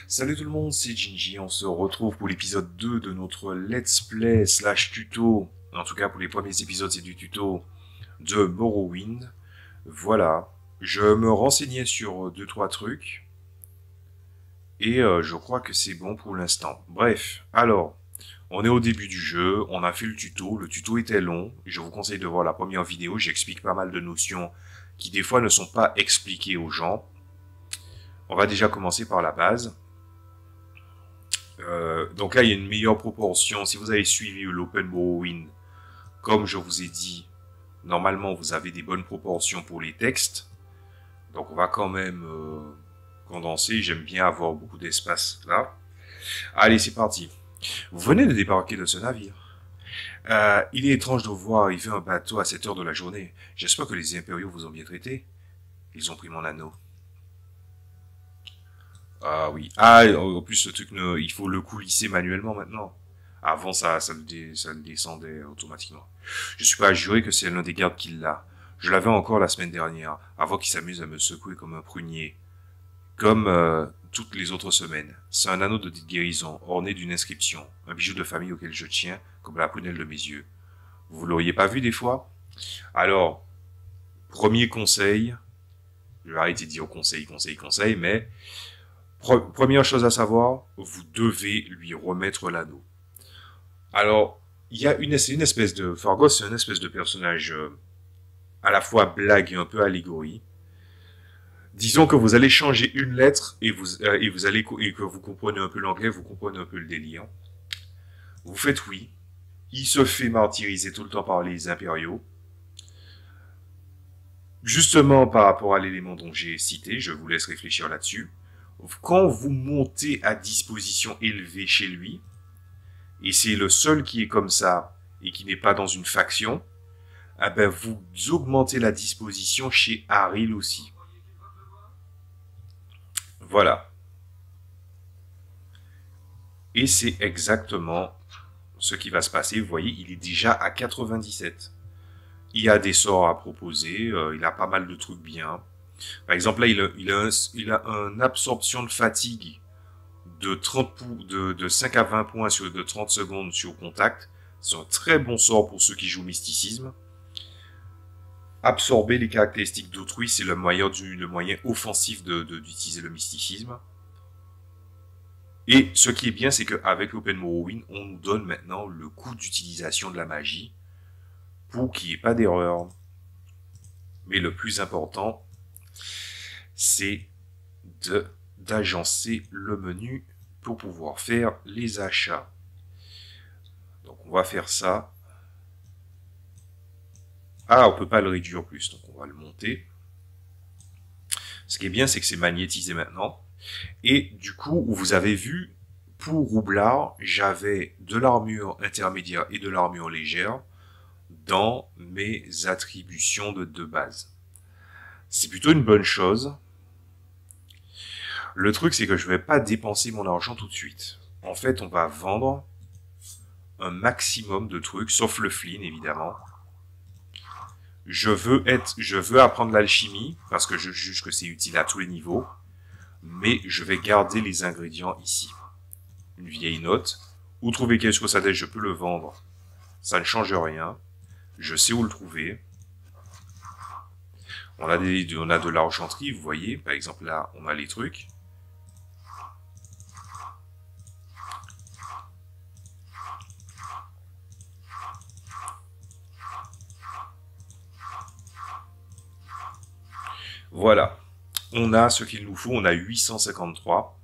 Salut tout le monde, c'est Ginji, on se retrouve pour l'épisode 2 de notre let's play slash tuto, en tout cas pour les premiers épisodes c'est du tuto de Morrowind. Voilà, je me renseignais sur deux trois trucs et je crois que c'est bon pour l'instant. Bref, alors, on est au début du jeu, on a fait le tuto était long, je vous conseille de voir la première vidéo, j'explique pas mal de notions qui des fois ne sont pas expliquées aux gens. On va déjà commencer par la base. Donc là, il y a une meilleure proportion. Si vous avez suivi l'Open Morrowind, comme je vous ai dit, normalement, vous avez des bonnes proportions pour les textes. Donc on va quand même condenser. J'aime bien avoir beaucoup d'espace là. Allez, c'est parti. Vous venez de débarquer de ce navire. Il est étrange de voir arriver un bateau à cette heure de la journée. J'espère que les impériaux vous ont bien traité. Ils ont pris mon anneau. Ah oui. Ah, en plus, ce truc, il faut le coulisser manuellement maintenant. Avant, ça le descendait automatiquement. Je suis pas à jurer que c'est l'un des gardes qui l'a. Je l'avais encore la semaine dernière, avant qu'il s'amuse à me secouer comme un prunier. Comme toutes les autres semaines. C'est un anneau de guérison, orné d'une inscription. Un bijou de famille auquel je tiens, comme la prunelle de mes yeux. Vous l'auriez pas vu des fois? Alors, premier conseil. Je vais arrêter de dire conseil, mais première chose à savoir, vous devez lui remettre l'anneau. Alors, c'est une espèce de Fargos, c'est une espèce de personnage à la fois blague et un peu allégorie. Disons que vous allez changer une lettre et et que vous comprenez un peu l'anglais, vous comprenez un peu le délire. Vous faites oui. Il se fait martyriser tout le temps par les impériaux. Justement par rapport à l'élément dont j'ai cité, je vous laisse réfléchir là-dessus. Quand vous montez à disposition élevée chez lui, et c'est le seul qui est comme ça et qui n'est pas dans une faction, eh ben vous augmentez la disposition chez Haril aussi. Voilà. Et c'est exactement ce qui va se passer. Vous voyez, il est déjà à 97. Il y a des sorts à proposer, il a pas mal de trucs bien. Par exemple, là, il a une absorption de fatigue de 5 à 20 points de 30 secondes sur contact. C'est un très bon sort pour ceux qui jouent mysticisme. Absorber les caractéristiques d'autrui, c'est le moyen offensif d'utiliser le mysticisme. Et ce qui est bien, c'est qu'avec l'Open Morrowind, on nous donne maintenant le coût d'utilisation de la magie pour qu'il n'y ait pas d'erreur. Mais le plus important, c'est d'agencer le menu pour pouvoir faire les achats. Donc on va faire ça. Ah, on peut pas le réduire plus, donc on va le monter. Ce qui est bien, c'est que c'est magnétisé maintenant. Et du coup, vous avez vu, pour Roublard, j'avais de l'armure intermédiaire et de l'armure légère dans mes attributions de base. C'est plutôt une bonne chose. Le truc, c'est que je vais pas dépenser mon argent tout de suite. En fait, on va vendre un maximum de trucs, sauf le flin, évidemment. Je veux apprendre l'alchimie, parce que je juge que c'est utile à tous les niveaux. Mais je vais garder les ingrédients ici. Une vieille note. Où trouver quelque chose à je peux le vendre. Ça ne change rien. Je sais où le trouver. On a de l'argenterie, vous voyez. Par exemple, là, on a les trucs. Voilà. On a ce qu'il nous faut. On a 853.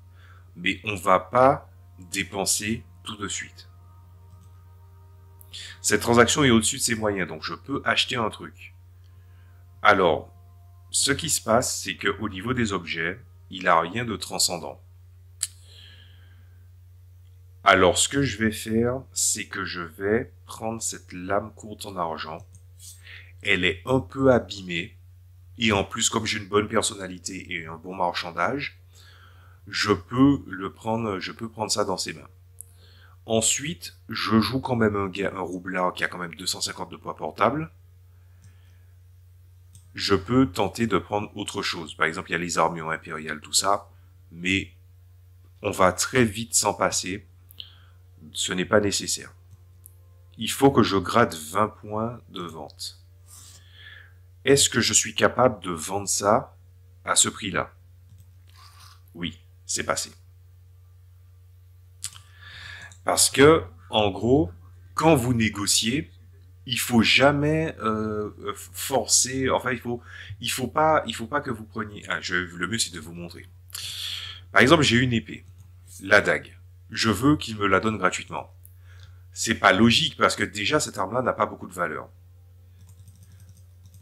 Mais on va pas dépenser tout de suite. Cette transaction est au-dessus de ses moyens, donc je peux acheter un truc. Alors, ce qui se passe, c'est qu'au niveau des objets, il n'a rien de transcendant. Alors, ce que je vais faire, c'est que je vais prendre cette lame courte en argent. Elle est un peu abîmée. Et en plus, comme j'ai une bonne personnalité et un bon marchandage, je peux prendre ça dans ses mains. Ensuite, je joue quand même un roublard qui a quand même 250 de poids portable. Je peux tenter de prendre autre chose. Par exemple, il y a les armures impériales, tout ça. Mais On va très vite s'en passer. Ce n'est pas nécessaire. Il faut que je gratte 20 points de vente. Est-ce que je suis capable de vendre ça à ce prix-là? Oui, c'est passé. Parce que, en gros, quand vous négociez, il faut jamais forcer. Enfin, il faut pas que vous preniez. Ah, le mieux c'est de vous montrer. Par exemple, j'ai une épée, la dague. Je veux qu'il me la donne gratuitement. C'est pas logique parce que déjà cette arme-là n'a pas beaucoup de valeur.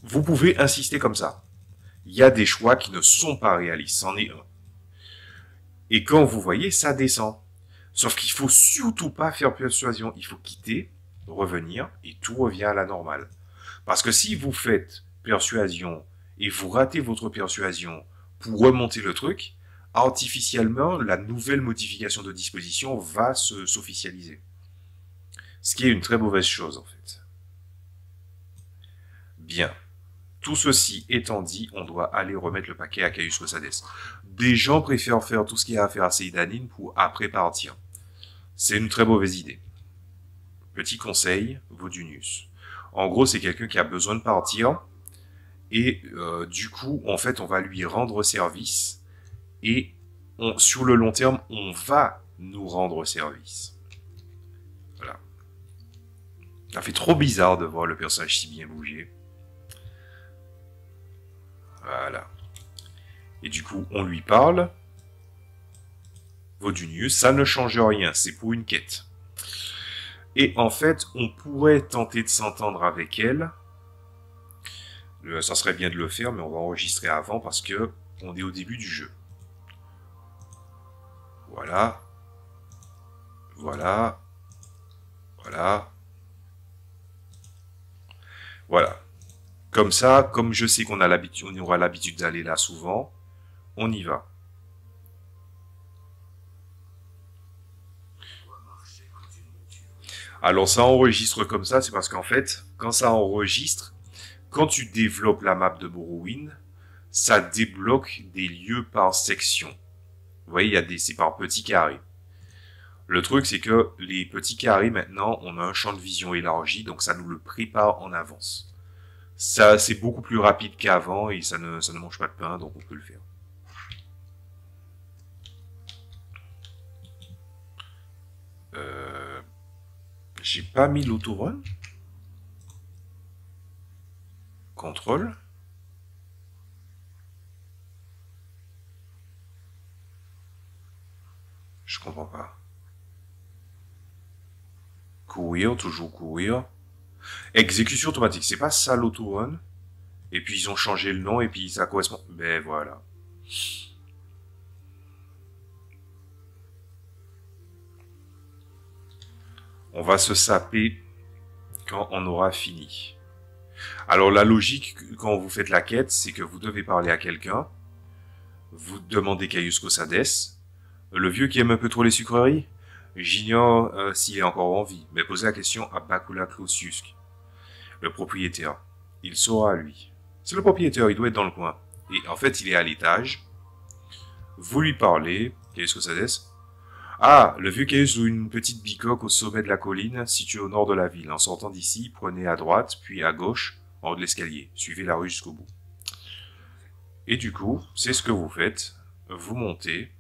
Vous pouvez insister comme ça. Il y a des choix qui ne sont pas réalistes, c'en est un. Et quand vous voyez, ça descend. Sauf qu'il faut surtout pas faire persuasion. Il faut quitter, revenir, et tout revient à la normale. Parce que si vous faites persuasion, et vous ratez votre persuasion pour remonter le truc, artificiellement, la nouvelle modification de disposition va s'officialiser. Ce qui est une très mauvaise chose, en fait. Bien. Tout ceci étant dit, on doit aller remettre le paquet à Caius Cosades. Des gens préfèrent faire tout ce qu'il y a à faire à Seydanine pour après partir. C'est une très mauvaise idée. Petit conseil, Vodunius. En gros, c'est quelqu'un qui a besoin de partir, et du coup, en fait, on va lui rendre service, et sur le long terme, on va nous rendre service. Voilà. Ça fait trop bizarre de voir le personnage si bien bouger. Voilà. Et du coup, on lui parle. Vodunius, ça ne change rien, c'est pour une quête. Et en fait, on pourrait tenter de s'entendre avec elle. Ça serait bien de le faire, mais on va enregistrer avant parce que on est au début du jeu. Voilà. Voilà. Voilà. Voilà. Comme ça, comme je sais qu'on aura l'habitude d'aller là souvent, on y va. Alors ça enregistre comme ça, c'est parce qu'en fait, quand ça enregistre, quand tu développes la map de Morrowind, ça débloque des lieux par section. Vous voyez, c'est par petits carrés. Le truc, c'est que les petits carrés, maintenant, on a un champ de vision élargi, donc ça nous le prépare en avance. Ça, c'est beaucoup plus rapide qu'avant et ça ne mange pas de pain, donc on peut le faire. J'ai pas mis l'autorun. Contrôle. Je comprends pas. Courir, toujours courir. Exécution automatique, c'est pas ça l'autorun. Et puis ils ont changé le nom et puis ça correspond. Ben voilà. On va se saper quand on aura fini. Alors la logique, quand vous faites la quête, c'est que vous devez parler à quelqu'un. Vous demandez Caius Cosades. Le vieux qui aime un peu trop les sucreries. J'ignore s'il est encore en vie, mais posez la question à Bakula Klausiusk, le propriétaire. Il saura, lui. C'est le propriétaire, il doit être dans le coin. Et en fait, il est à l'étage. Vous lui parlez, Caius Cosades. Ah, le vieux Caius loue une petite bicoque au sommet de la colline, située au nord de la ville. En sortant d'ici, prenez à droite, puis à gauche, en haut de l'escalier. Suivez la rue jusqu'au bout. Et du coup, c'est ce que vous faites. Vous montez.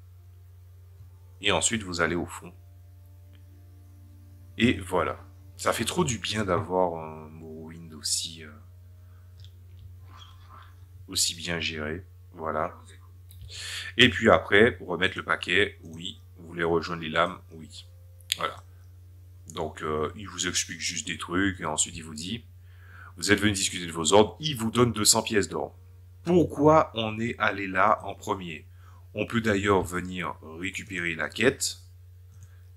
Et ensuite, vous allez au fond. Et voilà. Ça fait trop du bien d'avoir un Morrowind aussi bien géré. Voilà. Et puis après, pour remettre le paquet, oui. Vous voulez rejoindre les lames, oui. Voilà. Donc, il vous explique juste des trucs, et ensuite il vous dit, vous êtes venu discuter de vos ordres, il vous donne 200 pièces d'or. Pourquoi on est allé là en premier? On peut d'ailleurs venir récupérer la quête,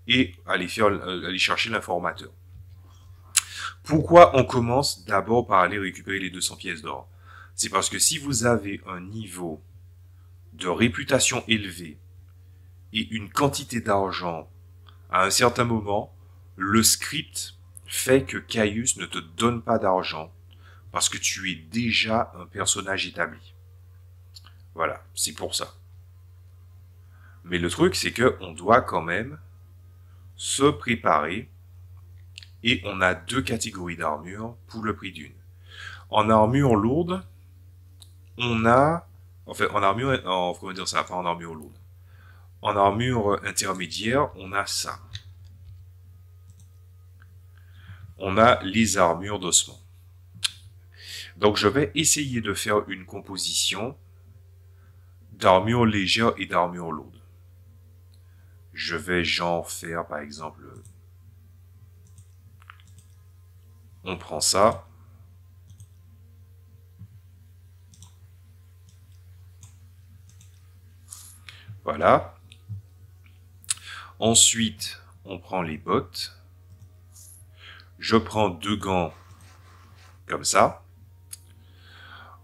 et aller chercher l'informateur. Pourquoi on commence d'abord par aller récupérer les 200 pièces d'or? C'est parce que si vous avez un niveau de réputation élevé et une quantité d'argent à un certain moment, le script fait que Caius ne te donne pas d'argent parce que tu es déjà un personnage établi. Voilà, c'est pour ça. Mais le truc, c'est que on doit quand même se préparer et on a deux catégories d'armure pour le prix d'une. En armure lourde, on a, en fait, en armure, comment dire ça, pas en armure lourde. En armure intermédiaire, on a ça. On a les armures d'ossement. Donc je vais essayer de faire une composition d'armure légère et d'armure lourde. Je vais genre faire par exemple, on prend ça. Voilà. Ensuite, on prend les bottes. Je prends deux gants comme ça.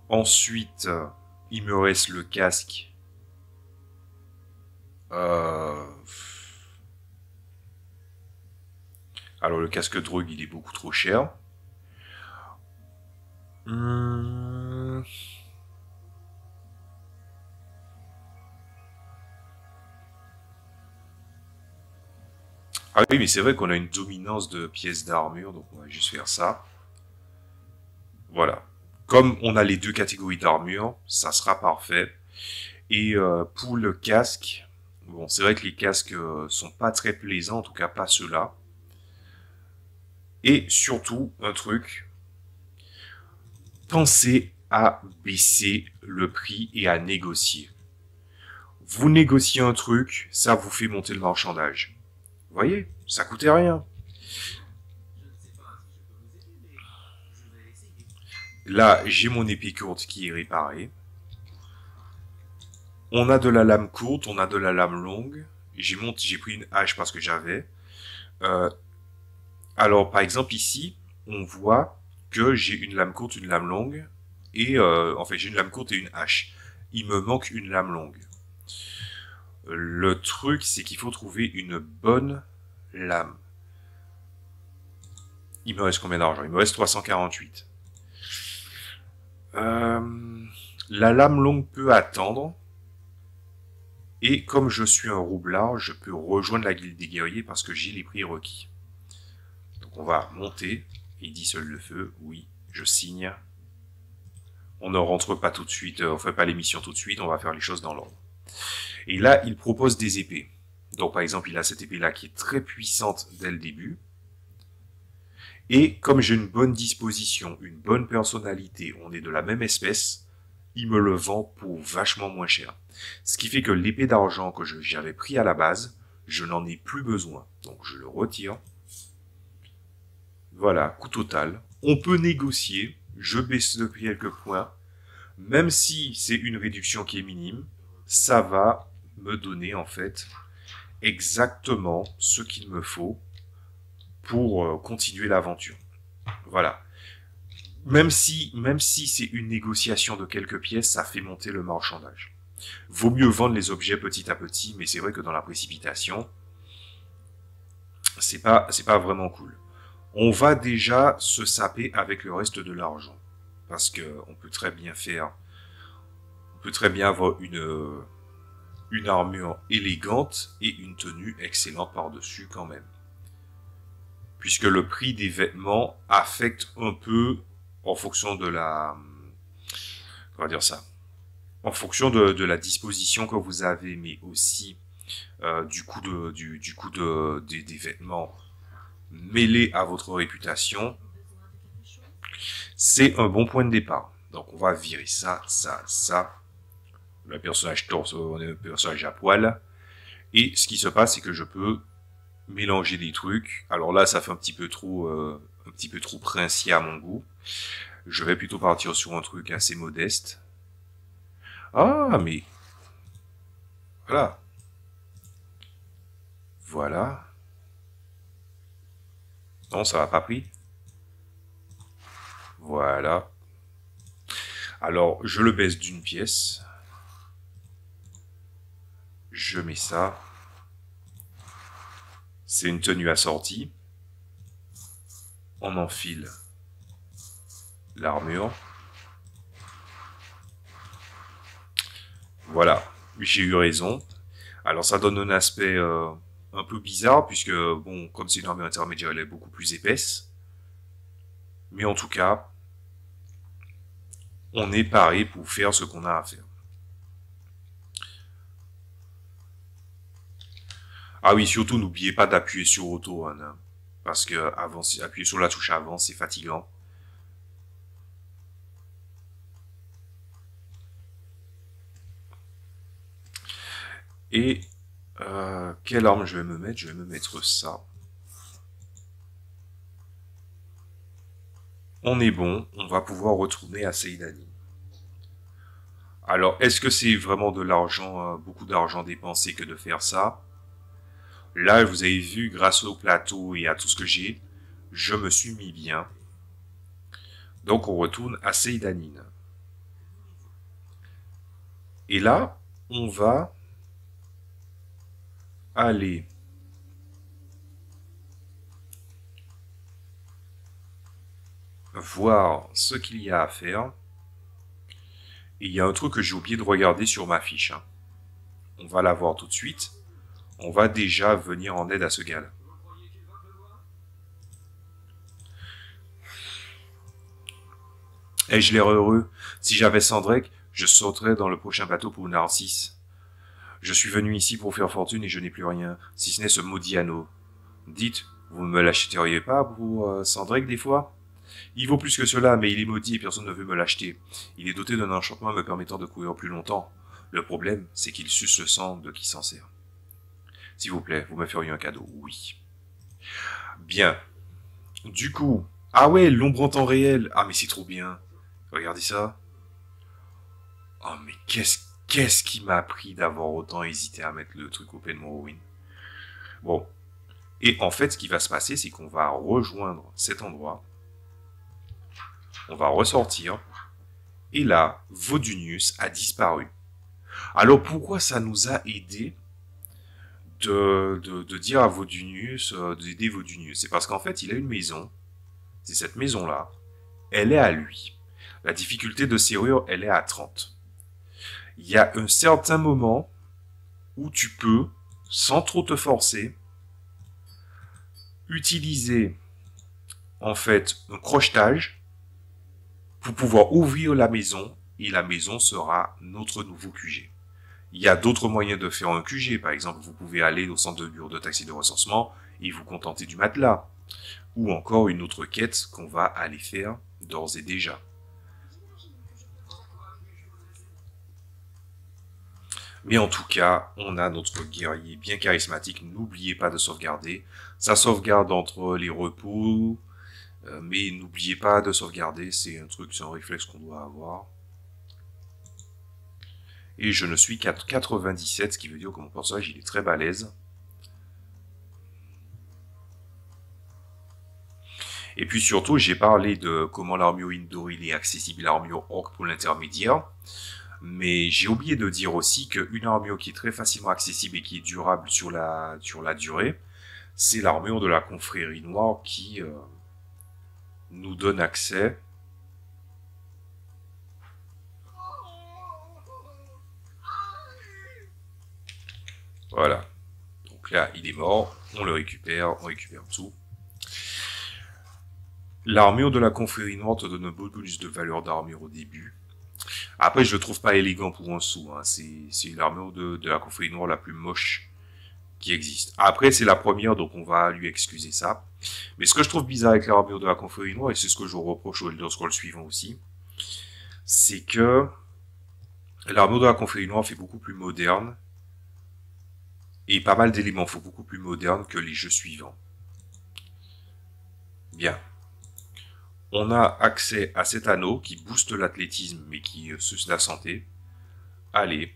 Ensuite, il me reste le casque. Alors, le casque drogue, il est beaucoup trop cher. Ah oui, mais c'est vrai qu'on a une dominance de pièces d'armure, donc on va juste faire ça. Voilà. Comme on a les deux catégories d'armure, ça sera parfait. Et pour le casque, bon, c'est vrai que les casques sont pas très plaisants, en tout cas pas ceux-là. Et surtout, un truc, pensez à baisser le prix et à négocier. Vous négociez un truc, ça vous fait monter le marchandage. Vous voyez, ça coûtait rien. Là, j'ai mon épée courte qui est réparée. On a de la lame courte, on a de la lame longue. J'ai pris une hache parce que j'avais. Alors, par exemple, ici, on voit que j'ai une lame courte, une lame longue. Et, en fait, j'ai une lame courte et une hache. Il me manque une lame longue. Le truc, c'est qu'il faut trouver une bonne lame. Il me reste combien d'argent? Il me reste 348. La lame longue peut attendre. Et comme je suis un roublard, je peux rejoindre la guilde des guerriers parce que j'ai les prix requis. Donc on va monter. Il dit seul le feu. Oui, je signe. On ne rentre pas tout de suite, on fait pas l'émission tout de suite, on va faire les choses dans l'ordre. Et là, il propose des épées. Donc par exemple, il a cette épée-là qui est très puissante dès le début. Et comme j'ai une bonne disposition, une bonne personnalité, on est de la même espèce, il me le vend pour vachement moins cher. Ce qui fait que l'épée d'argent que j'avais pris à la base, je n'en ai plus besoin. Donc je le retire. Voilà, coût total. On peut négocier, je baisse de quelques points. Même si c'est une réduction qui est minime, ça va me donner en fait exactement ce qu'il me faut pour continuer l'aventure. Voilà. Même si c'est une négociation de quelques pièces, ça fait monter le marchandage. Vaut mieux vendre les objets petit à petit, mais c'est vrai que dans la précipitation, c'est pas vraiment cool. On va déjà se saper avec le reste de l'argent. Parce que on peut très bien avoir une armure élégante et une tenue excellente par-dessus quand même. Puisque le prix des vêtements affecte un peu en fonction de la, on va dire ça, en fonction de la disposition que vous avez, mais aussi du coût des vêtements mêlés à votre réputation. C'est un bon point de départ. Donc on va virer ça, ça, ça. Le personnage torse, on est un personnage à poil. Et ce qui se passe, c'est que je peux mélanger des trucs. Alors là, ça fait un petit peu trop princier à mon goût. Je vais plutôt partir sur un truc assez modeste. Ah, mais... Voilà. Voilà. Non, ça va pas pris. Voilà. Alors, je le baisse d'une pièce. Je mets ça. C'est une tenue assortie. On enfile l'armure. Voilà, j'ai eu raison. Alors ça donne un aspect un peu bizarre, puisque, bon, comme c'est une armure intermédiaire, elle est beaucoup plus épaisse. Mais en tout cas, on est paré pour faire ce qu'on a à faire. Ah oui, surtout, n'oubliez pas d'appuyer sur Auto, hein, parce que appuyer sur la touche avant, c'est fatigant. Et quelle arme je vais me mettre? Je vais me mettre ça. On est bon, on va pouvoir retourner à Seidani. Alors, est-ce que c'est vraiment de l'argent, beaucoup d'argent dépensé que de faire ça? Là, vous avez vu, grâce au plateau et à tout ce que j'ai, je me suis mis bien. Donc, on retourne à Seidanine. Et là, on va aller voir ce qu'il y a à faire. Et il y a un truc que j'ai oublié de regarder sur ma fiche. Hein. On va la voir tout de suite. On va déjà venir en aide à ce gars-là. Ai-je l'air heureux? Si j'avais Sandrek, je sauterais dans le prochain bateau pour Narcisse. Je suis venu ici pour faire fortune et je n'ai plus rien, si ce n'est ce maudit anneau. Dites, vous ne me l'achèteriez pas pour Sandrek des fois? Il vaut plus que cela, mais il est maudit et personne ne veut me l'acheter. Il est doté d'un enchantement me permettant de courir plus longtemps. Le problème, c'est qu'il suce le sang de qui s'en sert. S'il vous plaît, vous me feriez un cadeau? Oui. Bien. Du coup... Ah ouais, l'ombre en temps réel. Ah mais c'est trop bien. Regardez ça. Oh mais qu'est-ce qui m'a appris d'avoir autant hésité à mettre le truc Open Morrowind? Bon. Et en fait, ce qui va se passer, c'est qu'on va rejoindre cet endroit. On va ressortir. Et là, Vodunius a disparu. Alors pourquoi ça nous a aidé de dire à Vodunius, d'aider Vodunius? C'est parce qu'en fait, il a une maison. C'est cette maison-là. Elle est à lui. La difficulté de serrure, elle est à 30. Il y a un certain moment où tu peux, sans trop te forcer, utiliser en fait un crochetage pour pouvoir ouvrir la maison et la maison sera notre nouveau QG. Il y a d'autres moyens de faire un QG. Par exemple, vous pouvez aller au centre de bureau de taxi de recensement et vous contenter du matelas. Ou encore une autre quête qu'on va aller faire d'ores et déjà. Mais en tout cas, on a notre guerrier bien charismatique. N'oubliez pas de sauvegarder. Ça sauvegarde entre les repos. Mais n'oubliez pas de sauvegarder. C'est un truc, c'est un réflexe qu'on doit avoir. Et je ne suis qu'à 97, ce qui veut dire que mon personnage, il est très balèze. Et puis surtout, j'ai parlé de comment l'armure Indoril est accessible à l'armure Orc pour l'intermédiaire. Mais j'ai oublié de dire aussi qu'une armure qui est très facilement accessible et qui est durable sur la durée, c'est l'armure de la confrérie noire qui nous donne accès voilà. Donc là, il est mort, on le récupère, on récupère tout. L'armure de la confrérie noire te donne un beau bonus de valeur d'armure au début. Après, je le trouve pas élégant pour un sou. Hein. C'est l'armure de la confrérie noire la plus moche qui existe. Après, c'est la première, donc on va lui excuser ça. Mais ce que je trouve bizarre avec l'armure de la confrérie noire, et c'est ce que je reproche au Elder Scrolls suivant aussi, c'est que l'armure de la confrérie noire fait beaucoup plus moderne, et pas mal d'éléments font beaucoup plus modernes que les jeux suivants. Bien. On a accès à cet anneau qui booste l'athlétisme, mais qui suce la santé. Allez.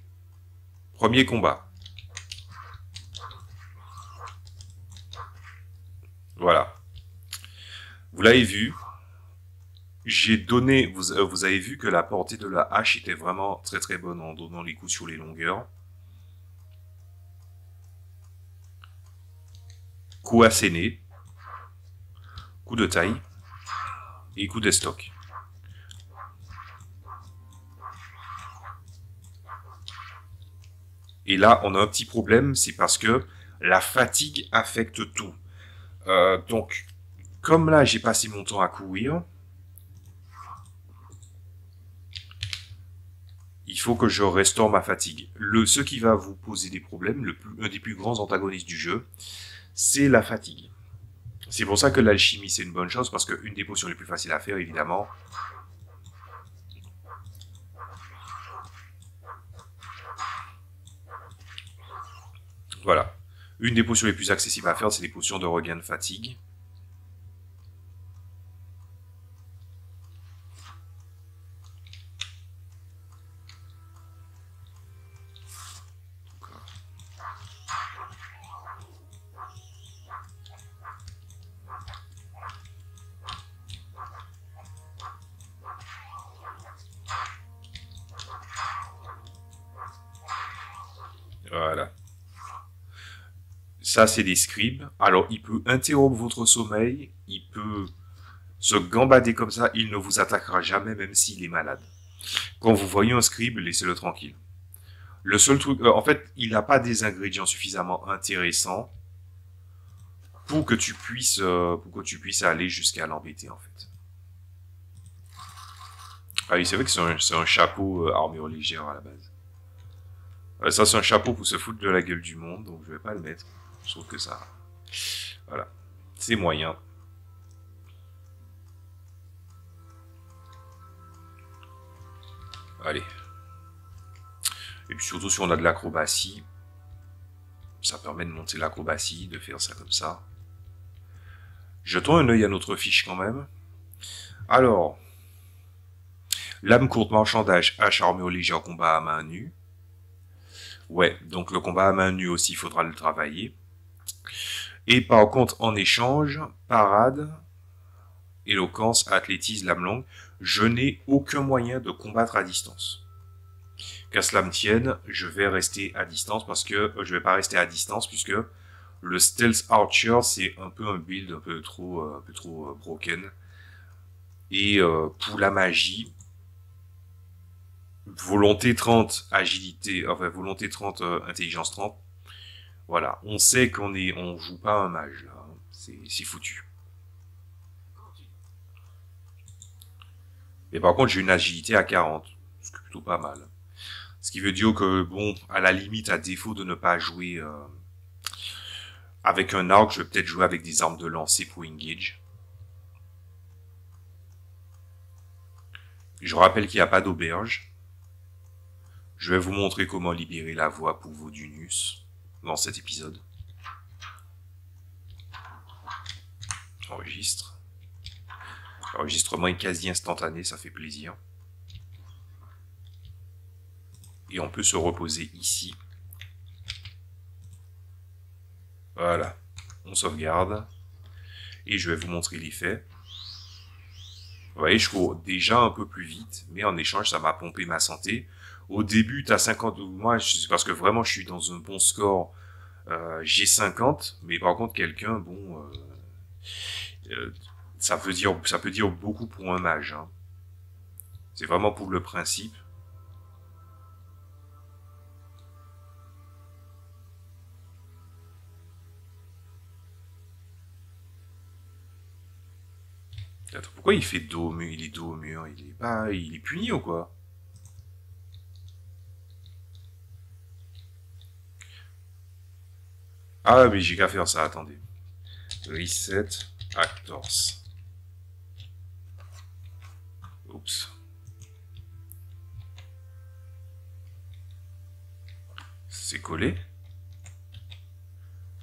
Premier combat. Voilà. Vous l'avez vu. J'ai donné... Vous avez vu que la portée de la hache était vraiment très très bonne en donnant les coups sur les longueurs. Coup asséné. Coup de taille. Et coup d'estoc. Et là, on a un petit problème, c'est parce que la fatigue affecte tout. Donc, comme là, j'ai passé mon temps à courir, il faut que je restaure ma fatigue. Ce qui va vous poser des problèmes, un des plus grands antagonistes du jeu, c'est la fatigue. C'est pour ça que l'alchimie, c'est une bonne chose, parce qu'une des potions les plus faciles à faire, évidemment, voilà. Une des potions les plus accessibles à faire, c'est les potions de regain de fatigue. Voilà. Ça, c'est des scribes. Alors, il peut interrompre votre sommeil, il peut se gambader comme ça, il ne vous attaquera jamais, même s'il est malade. Quand vous voyez un scribe, laissez-le tranquille. Le seul truc, en fait, il n'a pas des ingrédients suffisamment intéressants pour que tu puisses aller jusqu'à l'embêter, en fait. Ah oui, c'est vrai que c'est un chapeau armure légère à la base. Ça, c'est un chapeau pour se foutre de la gueule du monde, donc je vais pas le mettre. Je trouve que ça... Voilà. C'est moyen. Allez. Et puis surtout, si on a de l'acrobatie, ça permet de monter l'acrobatie, de faire ça comme ça. Jetons un œil à notre fiche quand même. Alors, lame courte, marchandage, hache, armure légère, combat à main nue. Ouais, donc le combat à main nue aussi, il faudra le travailler. Et par contre, en échange, parade, éloquence, athlétisme, lame longue, je n'ai aucun moyen de combattre à distance. Qu'à cela me tienne, je vais rester à distance parce que je vais pas rester à distance puisque le Stealth Archer, c'est un peu un build un peu trop broken. Et pour la magie, volonté 30, agilité, enfin volonté 30, intelligence 30. Voilà, on sait on joue pas un mage là, c'est foutu. Et par contre, j'ai une agilité à 40, ce qui est plutôt pas mal. Ce qui veut dire que, bon, à la limite, à défaut de ne pas jouer avec un arc, je vais peut-être jouer avec des armes de lancer pour engage. Je rappelle qu'il n'y a pas d'auberge. Je vais vous montrer comment libérer la voie pour Vodunus dans cet épisode. Enregistre. L'enregistrement est quasi instantané, ça fait plaisir. Et on peut se reposer ici. Voilà. On sauvegarde. Et je vais vous montrer l'effet. Vous voyez, je cours déjà un peu plus vite, mais en échange, ça m'a pompé ma santé. Au début, tu as 50... Moi, c'est parce que vraiment, je suis dans un bon score. J'ai 50, mais par contre, quelqu'un, bon... ça peut dire beaucoup pour un mage. Hein. C'est vraiment pour le principe. Attends, pourquoi il fait dos au mur? Il est dos au mur. Il est puni ou quoi? Ah, mais j'ai qu'à faire ça, attendez. Reset Actors. Oups. C'est collé?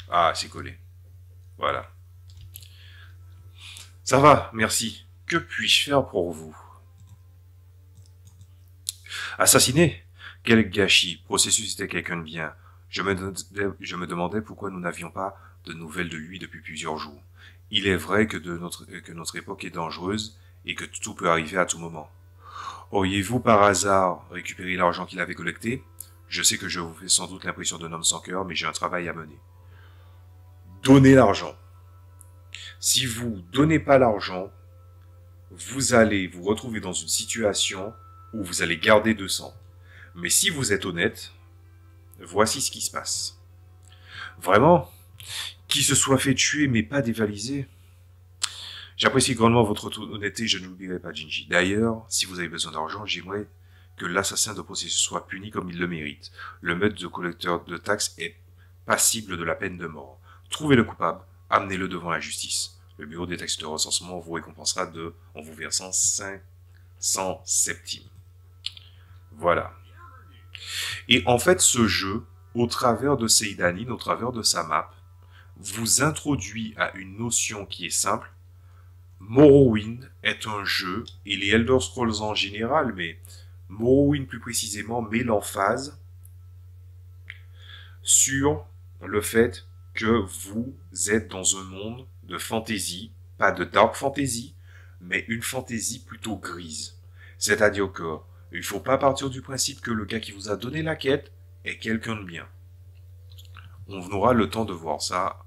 Ah, c'est collé. Voilà. Ça va, merci. Que puis-je faire pour vous? Assassiné? Quel gâchis. Processus était quelqu'un de bien. Je me demandais pourquoi nous n'avions pas de nouvelles de lui depuis plusieurs jours. Il est vrai que notre époque est dangereuse et que tout peut arriver à tout moment. Auriez-vous par hasard récupéré l'argent qu'il avait collecté? Je sais que je vous fais sans doute l'impression d'un homme sans cœur, mais j'ai un travail à mener. Donnez l'argent. Si vous donnez pas l'argent, vous allez vous retrouver dans une situation où vous allez garder 200. Mais si vous êtes honnête, voici ce qui se passe. Vraiment, qui se soit fait tuer mais pas dévalisé. J'apprécie grandement votre honnêteté, je ne l'oublierai pas, Jinji. D'ailleurs, si vous avez besoin d'argent, j'aimerais que l'assassin de processus soit puni comme il le mérite. Le meurtre de collecteur de taxes est passible de la peine de mort. Trouvez le coupable, amenez-le devant la justice. Le bureau des taxes de recensement vous récompensera en vous versant 500 septimes. Voilà. Et en fait, ce jeu, au travers de Seidanin, au travers de sa map, vous introduit à une notion qui est simple. Morrowind est un jeu, et les Elder Scrolls en général, mais Morrowind plus précisément, met l'emphase sur le fait que vous êtes dans un monde de fantasy, pas de dark fantasy, mais une fantasy plutôt grise. C'est-à-dire que il ne faut pas partir du principe que le gars qui vous a donné la quête est quelqu'un de bien. On aura le temps de voir ça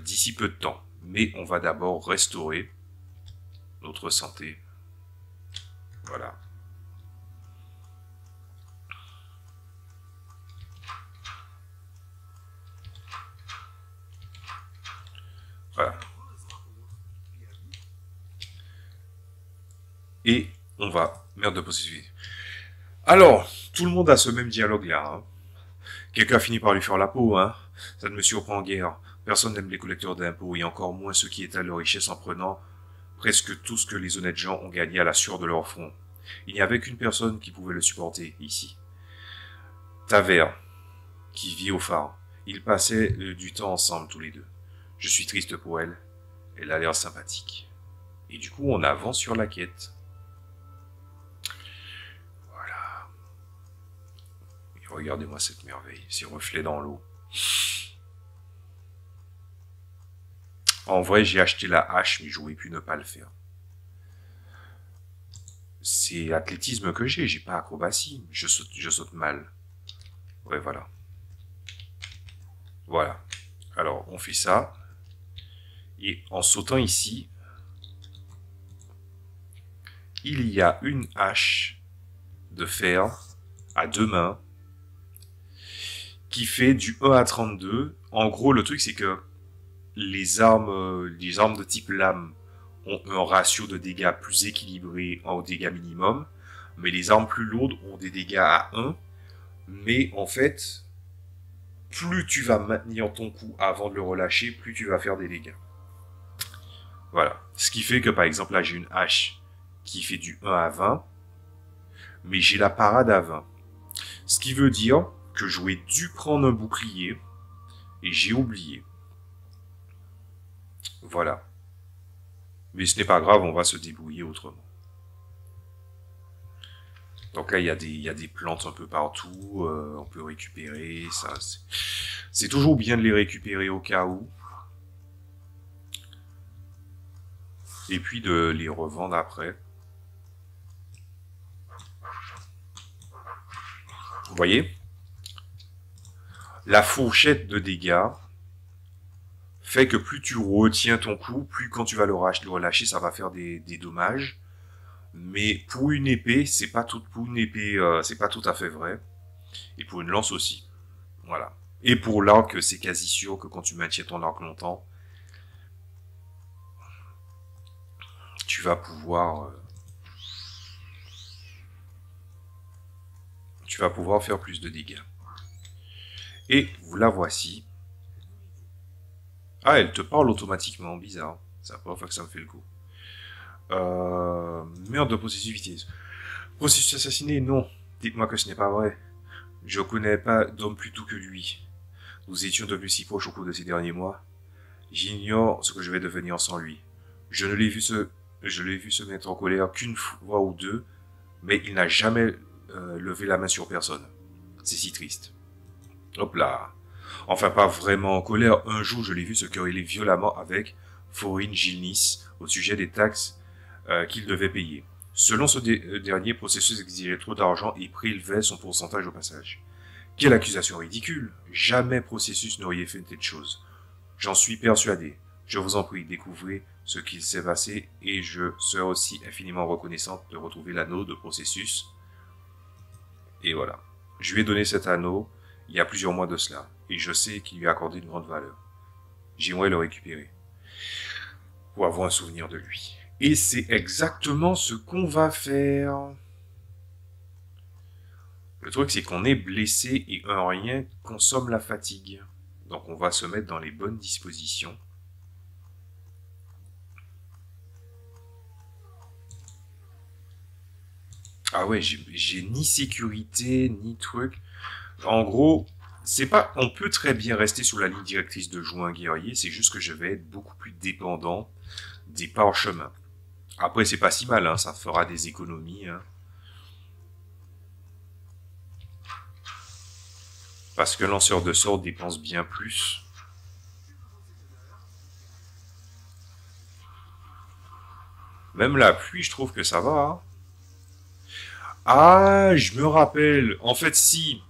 d'ici peu de temps. Mais on va d'abord restaurer notre santé. Voilà. Voilà. Et on va... Merde de processus. Alors, tout le monde a ce même dialogue-là. Hein. Quelqu'un finit par lui faire la peau, hein. Ça ne me surprend guère. Personne n'aime les collecteurs d'impôts, et encore moins ceux qui étalent leur richesse en prenant presque tout ce que les honnêtes gens ont gagné à la sueur de leur front. Il n'y avait qu'une personne qui pouvait le supporter, ici. Taver, qui vit au phare. Ils passaient du temps ensemble, tous les deux. Je suis triste pour elle. Elle a l'air sympathique. Et du coup, on avance sur la quête. Voilà. Et regardez-moi cette merveille, ces reflets dans l'eau. En vrai, j'ai acheté la hache, mais j'aurais pu ne pas le faire. C'est athlétisme que j'ai pas acrobatie. Je saute mal. Ouais, voilà. Voilà. Alors, on fait ça. Et en sautant ici, il y a une hache de fer à 2 mains qui fait du 1 à 32. En gros, le truc, c'est que les armes de type lame ont un ratio de dégâts plus équilibré au dégâts minimum, mais les armes plus lourdes ont des dégâts à 1. Mais en fait, plus tu vas maintenir ton coup avant de le relâcher, plus tu vas faire des dégâts. Voilà. Ce qui fait que, par exemple, là, j'ai une hache qui fait du 1 à 20, mais j'ai la parade à 20. Ce qui veut dire que j'aurais dû prendre un bouclier, et j'ai oublié. Voilà. Mais ce n'est pas grave, on va se débrouiller autrement. Donc là, il y a des plantes un peu partout, on peut récupérer, ça. C'est toujours bien de les récupérer au cas où. Et puis de les revendre après. Vous voyez? La fourchette de dégâts fait que plus tu retiens ton coup, plus quand tu vas le relâcher, ça va faire des dommages. Mais pour une épée, c'est pas tout à fait vrai. Et pour une lance aussi. Voilà. Et pour l'arc, c'est quasi sûr que quand tu maintiens ton arc longtemps, tu vas pouvoir faire plus de dégâts. Et vous la voici. Ah, elle te parle automatiquement, bizarre. C'est la première fois que ça me fait le coup. Meurtre de processus vitesse. Processus assassiné, non. Dites-moi que ce n'est pas vrai. Je connais pas d'homme plus doux que lui. Nous étions devenus si proches au cours de ces derniers mois. J'ignore ce que je vais devenir sans lui. Je l'ai vu se mettre en colère qu'une fois ou deux, mais il n'a jamais levé la main sur personne. C'est si triste. Hop là. Enfin, pas vraiment en colère. Un jour, je l'ai vu se quereller violemment avec Forin Gilnis au sujet des taxes qu'il devait payer. Selon ce dernier, processus exigeait trop d'argent et prélevait son pourcentage au passage. Quelle accusation ridicule! Jamais processus n'aurait fait une telle chose. J'en suis persuadé. Je vous en prie, découvrez ce qu'il s'est passé et je serai aussi infiniment reconnaissante de retrouver l'anneau de processus. Et voilà. Je lui ai donné cet anneau il y a plusieurs mois de cela, et je sais qu'il lui a accordé une grande valeur. J'aimerais le récupérer, pour avoir un souvenir de lui. Et c'est exactement ce qu'on va faire. Le truc, c'est qu'on est blessé et un rien consomme la fatigue. Donc on va se mettre dans les bonnes dispositions. Ah ouais, j'ai ni sécurité, ni truc. En gros, c'est pas, on peut très bien rester sous la ligne directrice de jouer un guerrier, c'est juste que je vais être beaucoup plus dépendant des parchemins. Après, c'est pas si mal, hein, ça fera des économies, hein. Parce que lanceur de sorts dépense bien plus. Même la pluie, je trouve que ça va, hein. Ah, je me rappelle. En fait, si.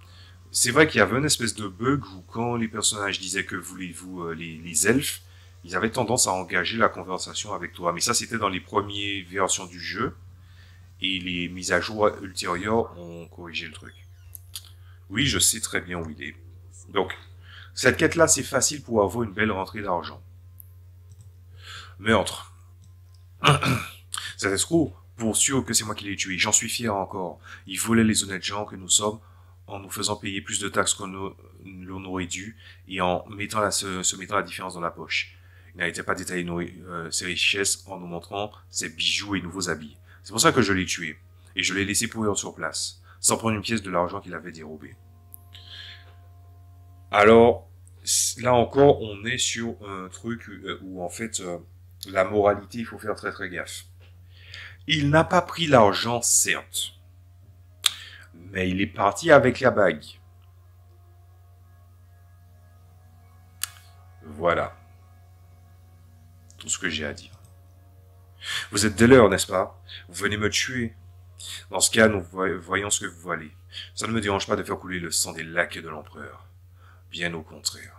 C'est vrai qu'il y avait une espèce de bug où quand les personnages disaient que voulez-vous les elfes, ils avaient tendance à engager la conversation avec toi. Mais ça, c'était dans les premières versions du jeu. Et les mises à jour ultérieures ont corrigé le truc. Oui, je sais très bien où il est. Donc, cette quête-là, c'est facile pour avoir une belle rentrée d'argent. Meurtre. Cet escroc, pour sûr que c'est moi qui l'ai tué. J'en suis fier encore. Il volait les honnêtes gens que nous sommes en nous faisant payer plus de taxes qu'on l'on aurait dû et en mettant se mettant la différence dans la poche. Il n'arrêtait pas détailler ses richesses en nous montrant ses bijoux et nouveaux habits. C'est pour ça que je l'ai tué. Et je l'ai laissé pourrir sur place, sans prendre une pièce de l'argent qu'il avait dérobé. Alors, là encore, on est sur un truc où en fait, la moralité, il faut faire très très gaffe. Il n'a pas pris l'argent, certes. Mais il est parti avec la bague. Voilà. Tout ce que j'ai à dire. Vous êtes des leurs, n'est-ce pas? Vous venez me tuer. Dans ce cas, nous voyons ce que vous valez. Ça ne me dérange pas de faire couler le sang des laquais de l'empereur. Bien au contraire.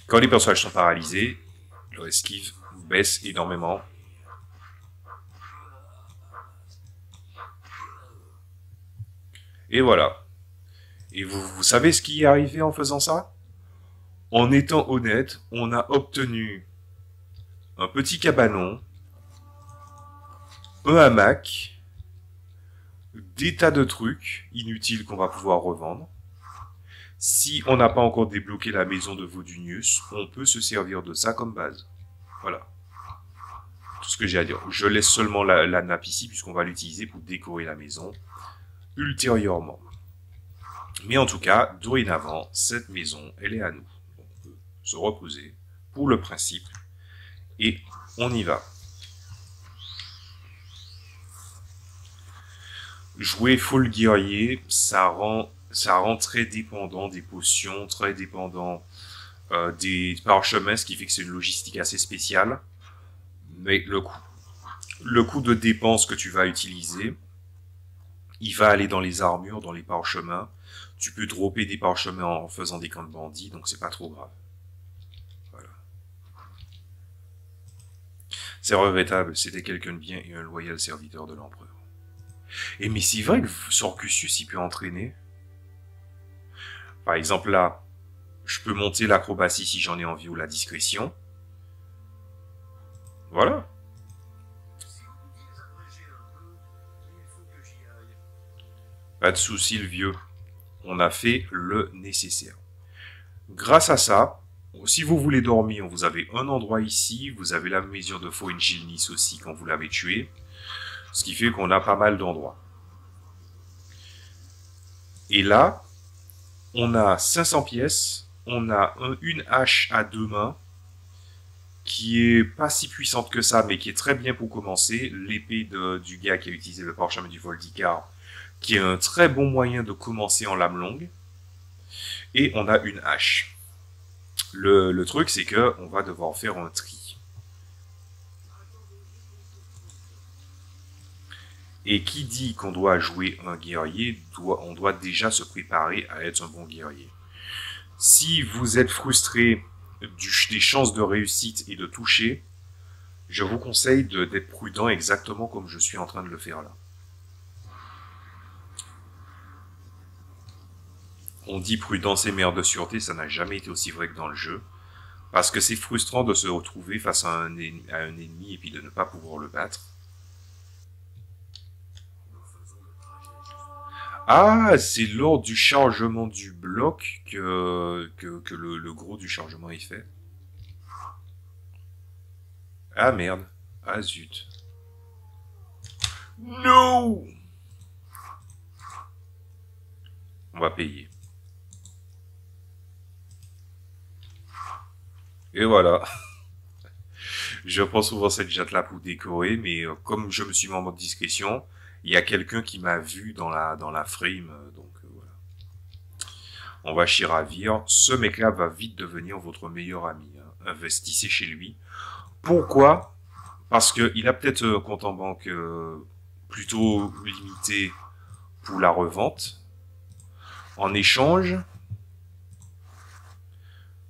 Quand les personnages sont paralysés, leur esquive baisse énormément. Et voilà. Et vous savez ce qui est arrivé en faisant ça? En étant honnête, on a obtenu un petit cabanon, un hamac, des tas de trucs inutiles qu'on va pouvoir revendre. Si on n'a pas encore débloqué la maison de Vodunius, on peut se servir de ça comme base. Voilà. Tout ce que j'ai à dire. Je laisse seulement la nappe ici, puisqu'on va l'utiliser pour décorer la maison ultérieurement. Mais en tout cas, dorénavant, cette maison, elle est à nous. On peut se reposer pour le principe. Et on y va. Jouer full guerrier, ça rend très dépendant des potions, très dépendant des parchemins, ce qui fait que c'est une logistique assez spéciale. Mais le coût de dépense que tu vas utiliser, il va aller dans les armures, dans les parchemins. Tu peux dropper des parchemins en faisant des camps de bandits, donc c'est pas trop grave. Voilà. C'est regrettable, c'était quelqu'un de bien et un loyal serviteur de l'empereur. Et mais c'est vrai que Sorcusius, il peut entraîner. Par exemple là, je peux monter l'acrobatie si j'en ai envie ou la discrétion. Voilà. Pas de souci le vieux. On a fait le nécessaire. Grâce à ça, si vous voulez dormir, vous avez un endroit ici. Vous avez la mesure de Foringilnis aussi quand vous l'avez tué. Ce qui fait qu'on a pas mal d'endroits. Et là, on a 500 pièces. On a une hache à deux mains. Qui est pas si puissante que ça, mais qui est très bien pour commencer. L'épée du gars qui a utilisé le parchemin du Voldicar, qui est un très bon moyen de commencer en lame longue. Et on a une hache. Le truc, c'est que on va devoir faire un tri. Et qui dit qu'on doit jouer un guerrier, on doit déjà se préparer à être un bon guerrier. Si vous êtes frustré des chances de réussite et de toucher, je vous conseille d'être prudent exactement comme je suis en train de le faire là. On dit prudence et meilleure de sûreté, ça n'a jamais été aussi vrai que dans le jeu. Parce que c'est frustrant de se retrouver face à un ennemi et puis de ne pas pouvoir le battre. Ah, c'est lors du chargement du bloc que le gros du chargement est fait. Ah merde. Ah zut. No! On va payer. Et voilà. Je prends souvent cette jatte-là pour décorer, mais comme je me suis mis en mode discrétion, il y a quelqu'un qui m'a vu dans la frame, donc voilà. On va chez Ravir. Ce mec-là va vite devenir votre meilleur ami. Hein. Investissez chez lui. Pourquoi? Parce qu'il a peut-être un compte en banque plutôt limité pour la revente. En échange,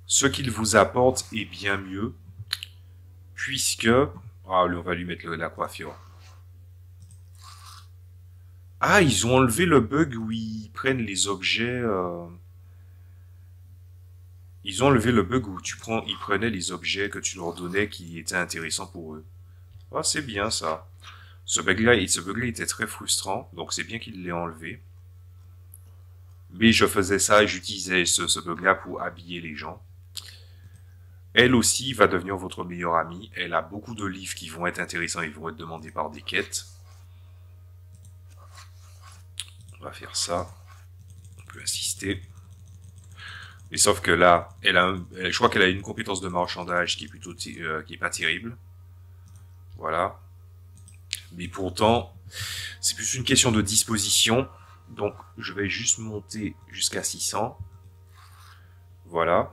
ce qu'il vous apporte est bien mieux, puisque... Ah, on va lui mettre la coiffure. Ah, ils ont enlevé le bug où ils prennent les objets... Ils ont enlevé le bug où ils prenaient les objets que tu leur donnais qui étaient intéressants pour eux. Ah, c'est bien ça. Ce bug-là était très frustrant, donc c'est bien qu'ils l'aient enlevé. Mais je faisais ça et j'utilisais ce bug-là pour habiller les gens. Elle aussi va devenir votre meilleure amie. Elle a beaucoup de livres qui vont être intéressants et vont être demandés par des quêtes. On va faire ça. On peut insister. Mais sauf que là, je crois qu'elle a une compétence de marchandage qui est plutôt, qui est pas terrible. Voilà. Mais pourtant, c'est plus une question de disposition. Donc, je vais juste monter jusqu'à 600. Voilà.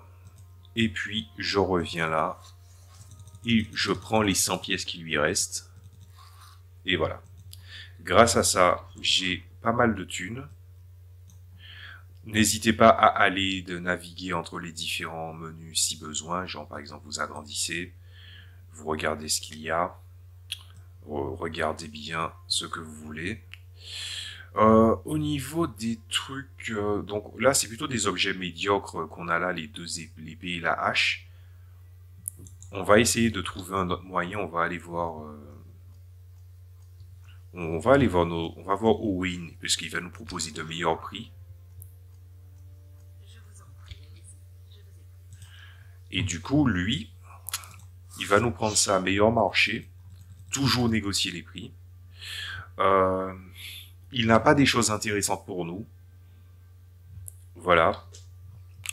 Et puis, je reviens là. Et je prends les 100 pièces qui lui restent. Et voilà. Grâce à ça, j'ai pas mal de thunes. N'hésitez pas à aller naviguer entre les différents menus si besoin. Genre, par exemple, vous agrandissez. Vous regardez ce qu'il y a. Regardez bien ce que vous voulez. Au niveau des trucs, donc là c'est plutôt des objets médiocres qu'on a là, l'épée et la hache. On va essayer de trouver un autre moyen. On va aller voir, on va voir Owen puisqu'il va nous proposer de meilleurs prix. Et du coup, lui, il va nous prendre ça à meilleur marché. Toujours négocier les prix. Il n'a pas des choses intéressantes pour nous. Voilà.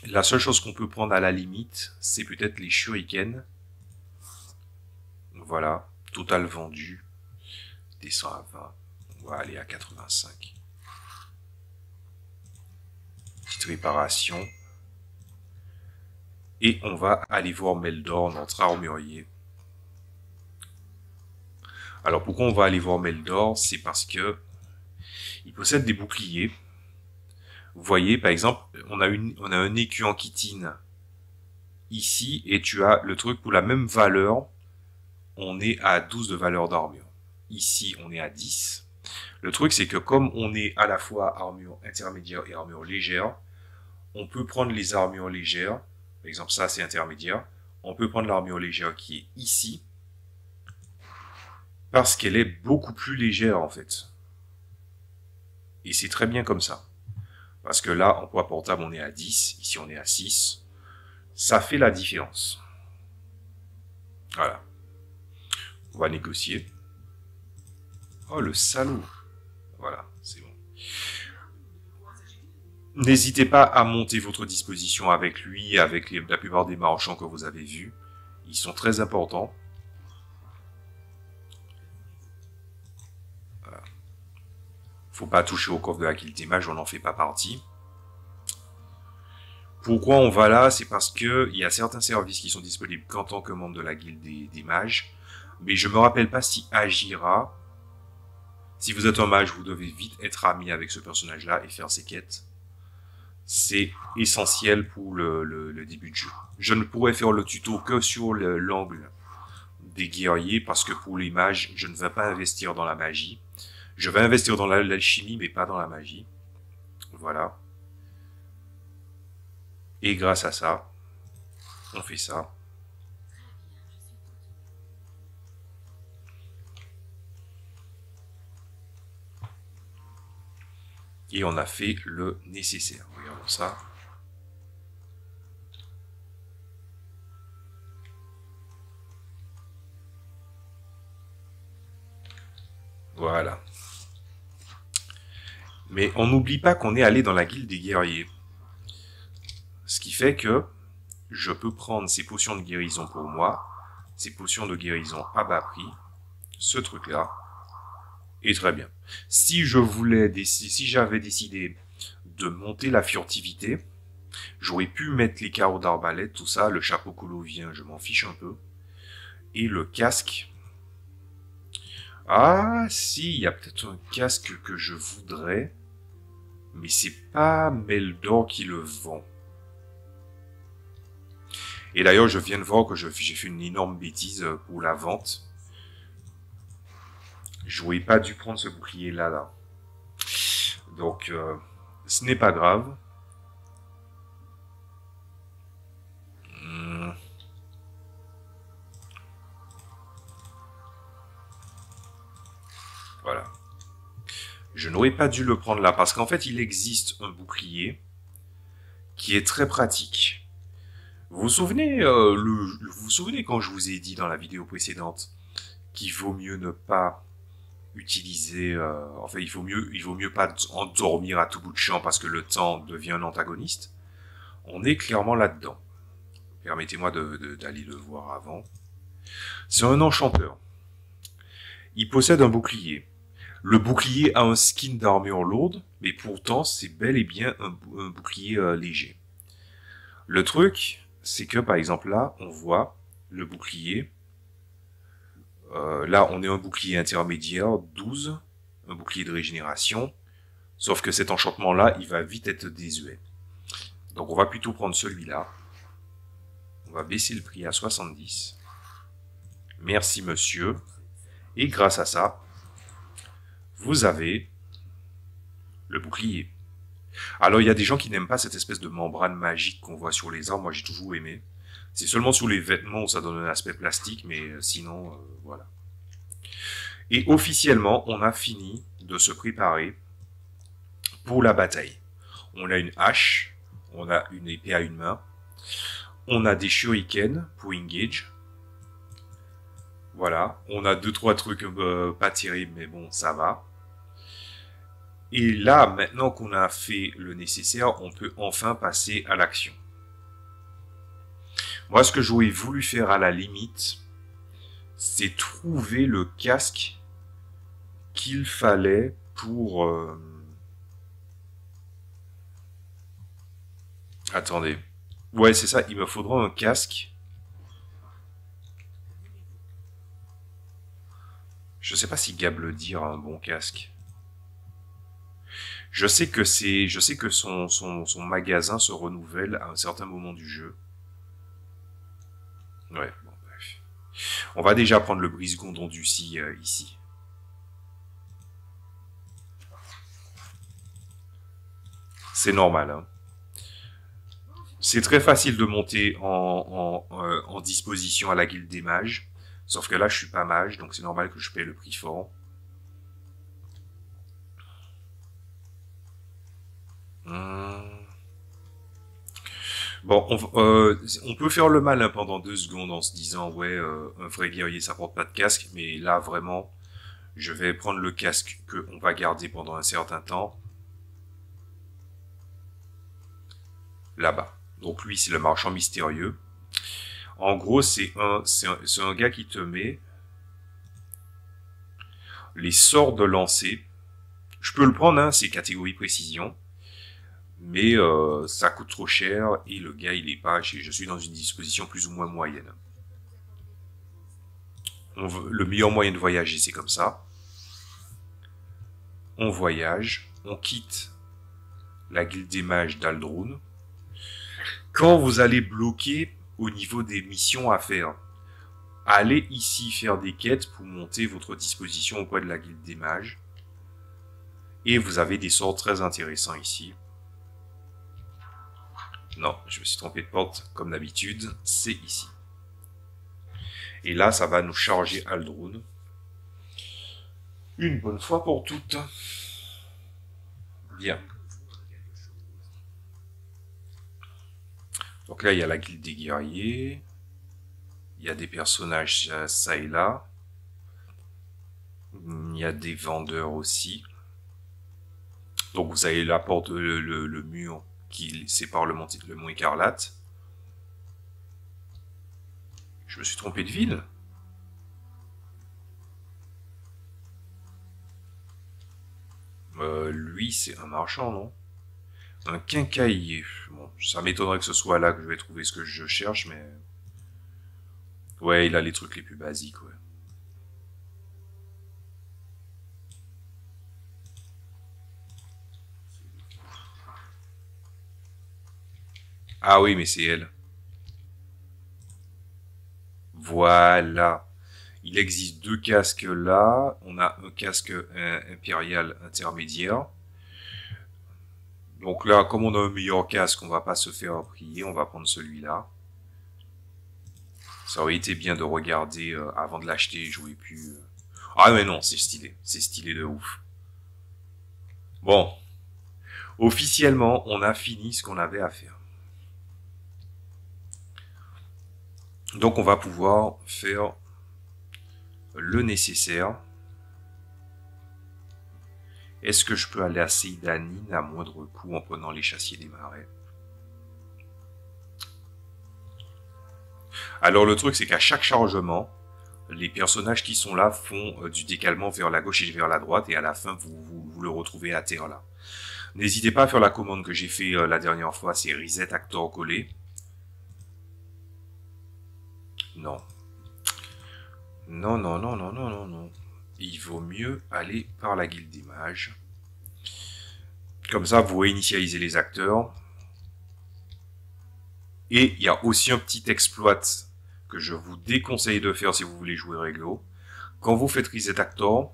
La seule chose qu'on peut prendre à la limite, c'est peut-être les shurikens. Voilà. Total vendu. Descend à 20. On va aller à 85. Petite réparation. Et on va aller voir Meldor, notre armurier. Alors pourquoi on va aller voir Meldor? C'est parce que il possède des boucliers. Vous voyez, par exemple, on a un écu en chitine ici, et tu as le truc pour la même valeur, on est à 12 de valeur d'armure. Ici, on est à 10. Le truc, c'est que comme on est à la fois armure intermédiaire et armure légère, on peut prendre les armures légères. Par exemple, ça, c'est intermédiaire. On peut prendre l'armure légère qui est ici, parce qu'elle est beaucoup plus légère, en fait. Et c'est très bien comme ça. Parce que là, en poids portable, on est à 10. Ici, on est à 6. Ça fait la différence. Voilà. On va négocier. Oh, le salaud. Voilà, c'est bon. N'hésitez pas à monter votre disposition avec lui, avec la plupart des marchands que vous avez vus. Ils sont très importants. Faut pas toucher au coffre de la guilde des mages, on n'en fait pas partie. Pourquoi on va là? C'est parce que il y a certains services qui sont disponibles qu'en tant que membre de la guilde des mages. Mais je me rappelle pas si Agira. Si vous êtes un mage, vous devez vite être ami avec ce personnage-là et faire ses quêtes. c'est essentiel pour le début de jeu. Je ne pourrais faire le tuto que sur l'angle des guerriers parce que pour l'image, je ne vais pas investir dans la magie. Je vais investir dans l'alchimie, mais pas dans la magie. Voilà. Et grâce à ça, on fait ça. Et on a fait le nécessaire. Regardons ça. Voilà. Mais on n'oublie pas qu'on est allé dans la guilde des guerriers. Ce qui fait que je peux prendre ces potions de guérison pour moi, ces potions de guérison à bas prix, ce truc-là, et très bien. Si j'avais décidé de monter la furtivité, j'aurais pu mettre les carreaux d'arbalète, tout ça, le chapeau colovien, je m'en fiche un peu, et le casque. Ah, si, il y a peut-être un casque que je voudrais, mais c'est pas Meldor qui le vend. Et d'ailleurs, je viens de voir que j'ai fait une énorme bêtise pour la vente. J'aurais pas dû prendre ce bouclier-là. Donc, ce n'est pas grave. Voilà. Je n'aurais pas dû le prendre là, parce qu'en fait, il existe un bouclier qui est très pratique. Vous vous souvenez, vous vous souvenez quand je vous ai dit dans la vidéo précédente qu'il vaut mieux ne pas utiliser, enfin il vaut mieux pas endormir à tout bout de champ parce que le temps devient un antagoniste. On est clairement là-dedans. Permettez-moi d'aller le voir avant. C'est un enchanteur. Il possède un bouclier. Le bouclier a un skin d'armure lourde, mais pourtant c'est bel et bien un bouclier léger. Le truc, c'est que par exemple là, on voit le bouclier. Là, on est un bouclier intermédiaire, 12, un bouclier de régénération. Sauf que cet enchantement-là, il va vite être désuet. Donc on va plutôt prendre celui-là. On va baisser le prix à 70. Merci monsieur. Et grâce à ça, vous avez le bouclier. Alors il y a des gens qui n'aiment pas cette espèce de membrane magique qu'on voit sur les armes. Moi j'ai toujours aimé. C'est seulement sur les vêtements où ça donne un aspect plastique, mais sinon, voilà. Et officiellement, on a fini de se préparer pour la bataille. On a une hache, on a une épée à une main, on a des shurikens pour engage. Voilà, on a 2-3 trucs pas terribles, mais bon, ça va. Et là, maintenant qu'on a fait le nécessaire, on peut enfin passer à l'action. Moi, ce que j'aurais voulu faire à la limite, c'est trouver le casque qu'il fallait pour... Attendez. Ouais, c'est ça, il me faudra un casque. Je sais pas si Gab le dit a un bon casque. Je sais que son magasin se renouvelle à un certain moment du jeu. Ouais, bon, bref. On va déjà prendre le brise-gondon ici. C'est normal, hein. C'est très facile de monter en disposition à la guilde des mages. Sauf que là, je suis pas mage, donc c'est normal que je paie le prix fort. Bon, on peut faire le malin pendant 2 secondes en se disant, ouais, un vrai guerrier, ça porte pas de casque. Mais là, vraiment, je vais prendre le casque qu'on va garder pendant un certain temps. Là-bas. Donc lui, c'est le marchand mystérieux. En gros, c'est un gars qui te met les sorts de lancer. Je peux le prendre, hein, c'est catégorie précision. Mais ça coûte trop cher et le gars, il est pas... Je suis dans une disposition plus ou moins moyenne. Le meilleur moyen de voyager, c'est comme ça. On voyage, on quitte la guilde des mages d'Aldrun. Quand vous allez bloquer au niveau des missions à faire, allez ici faire des quêtes pour monter votre disposition auprès de la guilde des mages. Et vous avez des sorts très intéressants ici. Non, je me suis trompé de porte, comme d'habitude, c'est ici. Et là, ça va nous charger Aldrun. Une bonne fois pour toutes. Bien. Donc là, il y a la guilde des guerriers. Il y a des personnages ça et là. Il y a des vendeurs aussi. Donc vous avez la porte, le mur qui sépare le mont écarlate. Je me suis trompé de ville. Lui, c'est un marchand, non? Un quincaillier. Bon, ça m'étonnerait que ce soit là que je vais trouver ce que je cherche, mais... Ouais, il a les trucs les plus basiques, ouais. Ah oui, mais c'est elle. Voilà. Il existe deux casques là. On a un casque impérial intermédiaire. Donc là, comme on a un meilleur casque, on va pas se faire prier. On va prendre celui-là. Ça aurait été bien de regarder avant de l'acheter. J'aurais pu... Ah mais non, c'est stylé. C'est stylé de ouf. Bon. Officiellement, on a fini ce qu'on avait à faire. Donc on va pouvoir faire le nécessaire. Est-ce que je peux aller à Seydanine à moindre coût en prenant les chassiers des marais? Alors le truc c'est qu'à chaque chargement, les personnages qui sont là font du décalement vers la gauche et vers la droite et à la fin vous le retrouvez à terre là. N'hésitez pas à faire la commande que j'ai fait la dernière fois, c'est Reset Actor collé. Non. Non, non, non, non, non, non, non. Il vaut mieux aller par la guilde des mages. Comme ça, vous réinitialisez les acteurs. Et il y a aussi un petit exploit que je vous déconseille de faire si vous voulez jouer réglo. Quand vous faites Reset Actor,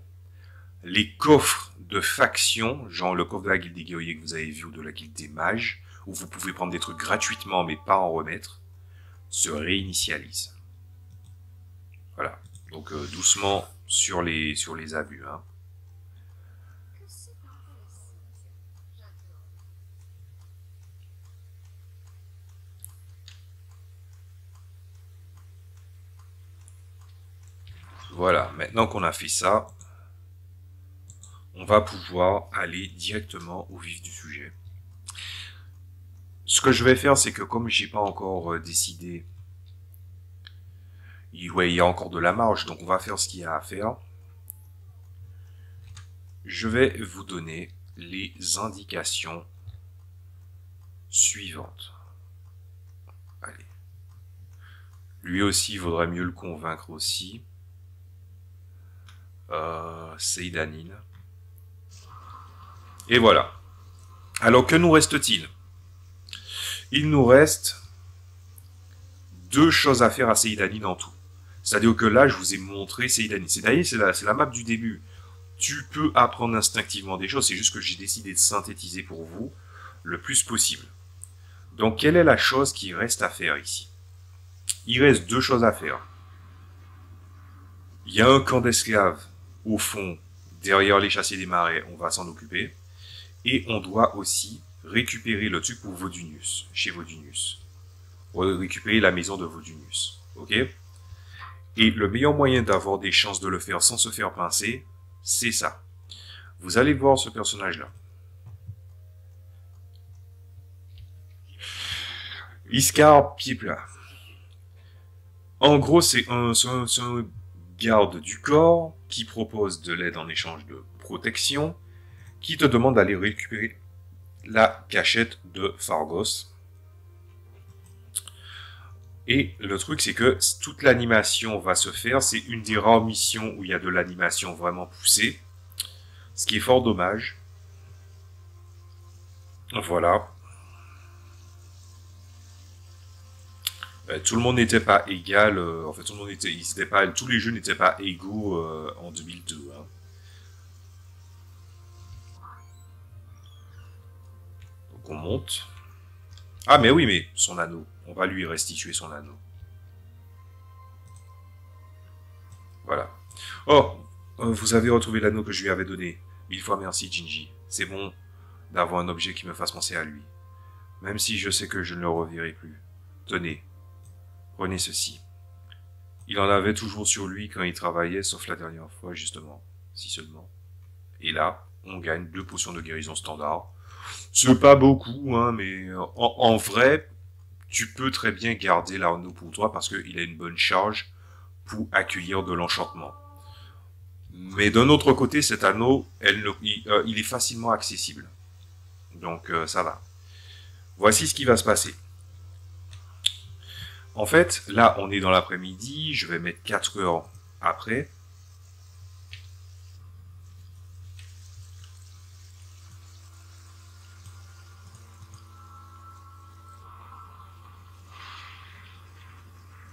les coffres de factions, genre le coffre de la guilde des guerriers que vous avez vu ou de la guilde des mages, où vous pouvez prendre des trucs gratuitement mais pas en remettre, se réinitialisent. Voilà. Donc doucement sur les abus. Hein. Voilà. Maintenant qu'on a fait ça, on va pouvoir aller directement au vif du sujet. Ce que je vais faire, c'est que comme j'ai pas encore décidé, ouais, il y a encore de la marge, donc on va faire ce qu'il y a à faire. Je vais vous donner les indications suivantes. Allez. Lui aussi, il vaudrait mieux le convaincre aussi. Seydanine. Et voilà. Alors, que nous reste-t-il? Il nous reste 2 choses à faire à Seydanine en tout. C'est-à-dire que là, je vous ai montré Seydanine. C'est la map du début. Tu peux apprendre instinctivement des choses, c'est juste que j'ai décidé de synthétiser pour vous le plus possible. Donc, quelle est la chose qui reste à faire ici? Il reste 2 choses à faire. Il y a un camp d'esclaves au fond, derrière les chassiers des marais, on va s'en occuper. Et on doit aussi récupérer le truc pour Vodunius, chez Vodunius. Récupérer la maison de Vodunius. Ok? Et le meilleur moyen d'avoir des chances de le faire sans se faire pincer, c'est ça. Vous allez voir ce personnage-là. Iscar pied plat. En gros, c'est un garde du corps qui propose de l'aide en échange de protection, qui te demande d'aller récupérer la cachette de Phargos. Et le truc, c'est que toute l'animation va se faire. C'est une des rares missions où il y a de l'animation vraiment poussée. Ce qui est fort dommage. Voilà. Tout le monde n'était pas égal. En fait, tout le monde était, ils étaient pas, tous les jeux n'étaient pas égaux en 2002. Hein. Donc on monte. Ah mais oui, mais son anneau. On va lui restituer son anneau. Voilà. Oh, vous avez retrouvé l'anneau que je lui avais donné. 1000 fois merci, Jinji. C'est bon d'avoir un objet qui me fasse penser à lui. Même si je sais que je ne le reverrai plus. Tenez, prenez ceci. Il en avait toujours sur lui quand il travaillait, sauf la dernière fois, justement. Si seulement. Et là, on gagne 2 potions de guérison standard. C'est pas beaucoup, hein, mais en vrai, tu peux très bien garder l'anneau pour toi parce qu'il a une bonne charge pour accueillir de l'enchantement. Mais d'un autre côté, cet anneau, il est facilement accessible. Donc ça va. Voici ce qui va se passer. En fait, là, on est dans l'après-midi. Je vais mettre 4 heures après.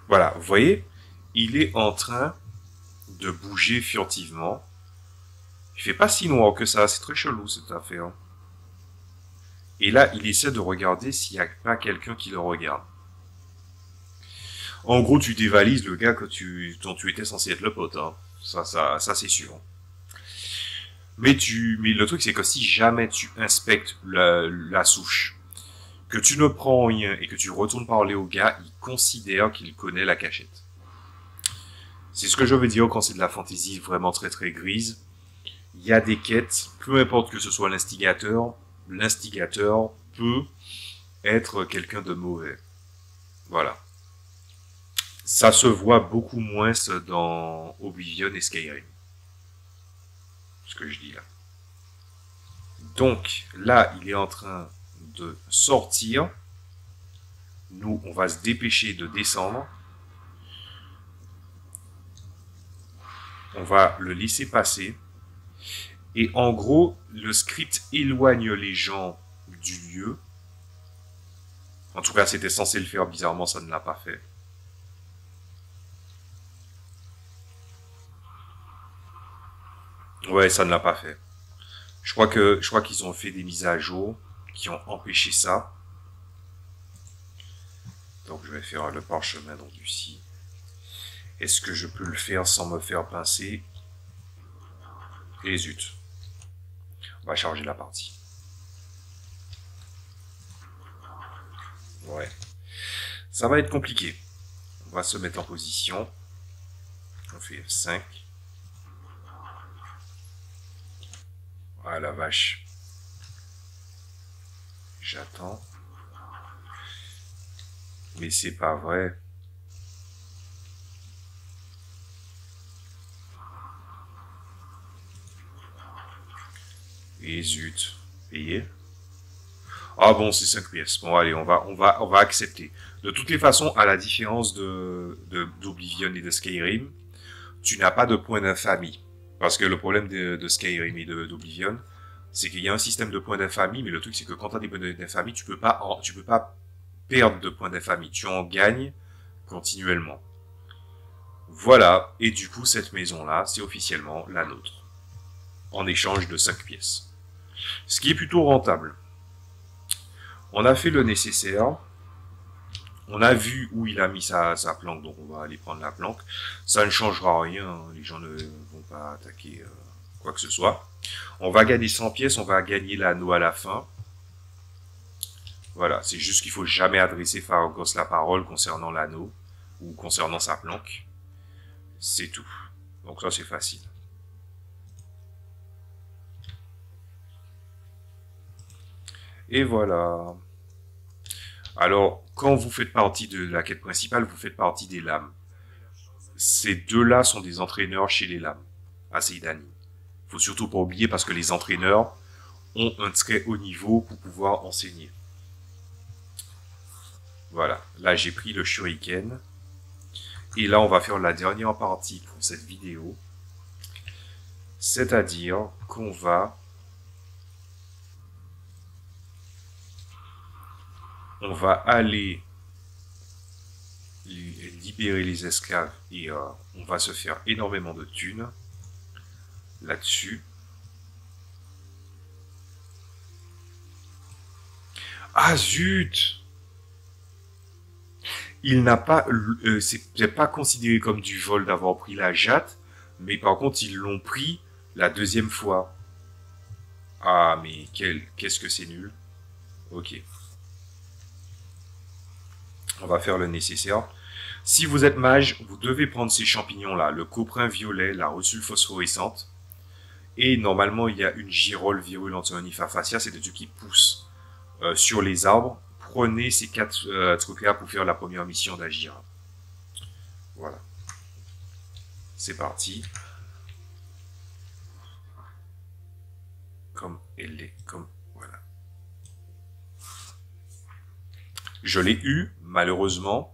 Voilà, vous voyez, il est en train de bouger furtivement. Il fait pas si noir que ça, c'est très chelou cette affaire. Et là, il essaie de regarder s'il n'y a pas quelqu'un qui le regarde. En gros, tu dévalises le gars dont tu étais censé être le pote. Hein. Ça c'est sûr. Mais le truc, c'est que si jamais tu inspectes la souche, que tu ne prends rien et que tu retournes parler au gars, il considère qu'il connaît la cachette. C'est ce que je veux dire quand c'est de la fantaisie vraiment très très grise. Il y a des quêtes, peu importe que ce soit l'instigateur peut être quelqu'un de mauvais. Voilà. Ça se voit beaucoup moins dans Oblivion et Skyrim. Ce que je dis là. Donc, là, il est en train de sortir. Nous, on va se dépêcher de descendre. On va le laisser passer. Et en gros, le script éloigne les gens du lieu. En tout cas, c'était censé le faire. Bizarrement, ça ne l'a pas fait. Ouais, ça ne l'a pas fait. Je crois qu'ils ont fait des mises à jour qui ont empêché ça. Donc je vais faire le parchemin d'Anducie. Est-ce que je peux le faire sans me faire pincer? Et zut. On va charger la partie. Ouais. Ça va être compliqué. On va se mettre en position. On fait F5. Ah la vache. J'attends. Mais c'est pas vrai. Et zut. Payé. Ah bon, c'est 5 pièces. Bon, allez, on va accepter. De toutes les façons, à la différence d'Oblivion et de Skyrim, tu n'as pas de point d'infamie. Parce que le problème de Skyrim et d'Oblivion, c'est qu'il y a un système de points d'infamie, mais le truc, c'est que quand tu as des points d'infamie, tu peux pas perdre de points d'infamie. Tu en gagnes continuellement. Voilà. Et du coup, cette maison-là, c'est officiellement la nôtre. En échange de 5 pièces. Ce qui est plutôt rentable. On a fait le nécessaire. On a vu où il a mis sa planque, donc on va aller prendre la planque. Ça ne changera rien, hein. Les gens ne vont pas attaquer quoi que ce soit. On va gagner 100 pièces, on va gagner l'anneau à la fin. Voilà, c'est juste qu'il faut jamais adresser Pharagos la parole concernant l'anneau ou concernant sa planque. C'est tout. Donc ça c'est facile. Et voilà. Alors, quand vous faites partie de la quête principale, vous faites partie des lames. Ces deux-là sont des entraîneurs chez les lames, à Seidani. Faut surtout pas oublier parce que les entraîneurs ont un très haut niveau pour pouvoir enseigner. Voilà, là j'ai pris le shuriken. Et là on va faire la dernière partie pour cette vidéo. C'est-à-dire qu'on va On va aller libérer les esclaves et on va se faire énormément de thunes là-dessus. Ah zut! Il n'a pas, c'est pas considéré comme du vol d'avoir pris la jatte, mais par contre ils l'ont pris la deuxième fois. Ah mais qu'est-ce que c'est nul. Ok. On va faire le nécessaire. Si vous êtes mage, vous devez prendre ces champignons-là, le coprin violet, la reçule phosphorescente, et normalement il y a une girole virulente onifafacia, c'est des trucs qui poussent sur les arbres. Prenez ces 4 trucs-là pour faire la première mission d'agir. Voilà. C'est parti. Comme elle est, comme voilà. Je l'ai eu, malheureusement.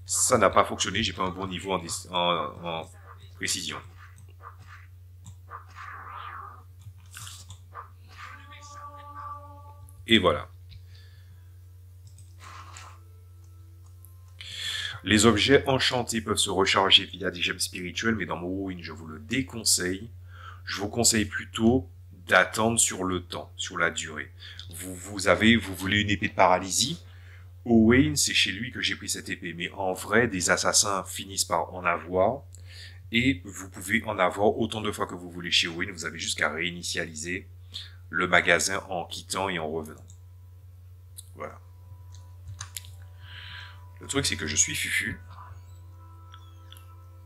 Ça n'a pas fonctionné, j'ai pas un bon niveau en précision. Et voilà. Les objets enchantés peuvent se recharger via des gemmes spirituelles, mais dans Morrowind, je vous le déconseille. Je vous conseille plutôt d'attendre sur le temps, sur la durée. Vous voulez une épée de paralysie? Owain, c'est chez lui que j'ai pris cette épée, mais en vrai, des assassins finissent par en avoir, et vous pouvez en avoir autant de fois que vous voulez chez Owain, vous avez juste qu'à réinitialiser le magasin en quittant et en revenant. Voilà. Le truc, c'est que je suis Fufu,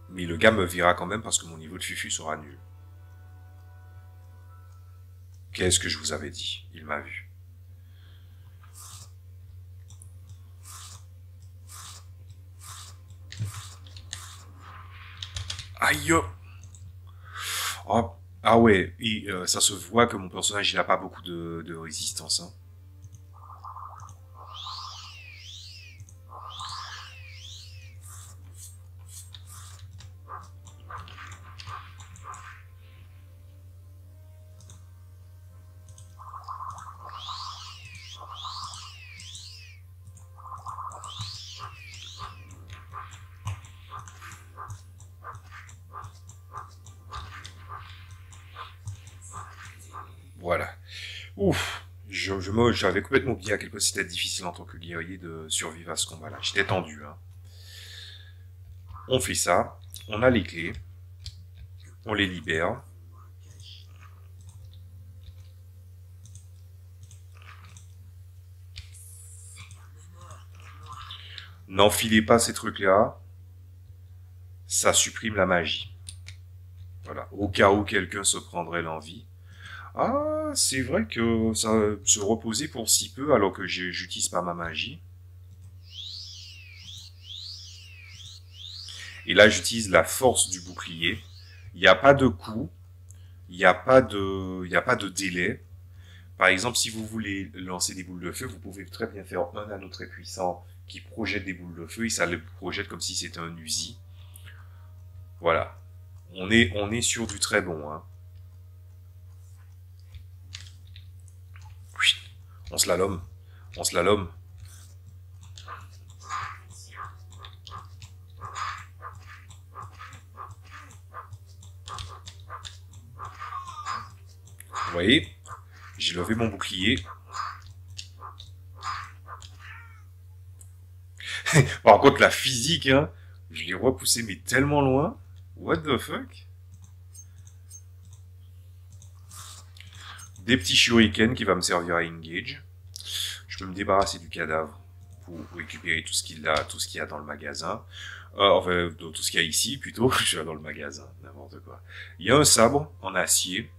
mais le gars me verra quand même parce que mon niveau de Fufu sera nul. Qu'est-ce que je vous avais dit? Il m'a vu. Aïe! Oh, ah ouais, et ça se voit que mon personnage, il a pas beaucoup de résistance. Hein. Voilà. Ouf, j'avais complètement oublié à quel point c'était difficile en tant que guerrier de survivre à ce combat-là. J'étais tendu. Hein. On fait ça, on a les clés, on les libère. N'enfilez pas ces trucs-là, ça supprime la magie. Voilà, au cas où quelqu'un se prendrait l'envie. Ah, c'est vrai que ça se reposer pour si peu alors que j'utilise pas ma magie. Et là, j'utilise la force du bouclier. Il n'y a pas de coup, il n'y a pas de délai. Par exemple, si vous voulez lancer des boules de feu, vous pouvez très bien faire un anneau très puissant qui projette des boules de feu et ça le projette comme si c'était un Uzi. Voilà. On est sur du très bon, hein. On slalom. On slalom. Vous voyez, j'ai levé mon bouclier. Par contre, la physique, hein, je l'ai repoussé mais tellement loin. What the fuck? Des petits shurikens qui va me servir à engage. Je peux me débarrasser du cadavre pour récupérer tout ce qu'il y a dans le magasin. Enfin, tout ce qu'il y a ici, plutôt. Je suis dans le magasin, n'importe quoi. Il y a un sabre en acier.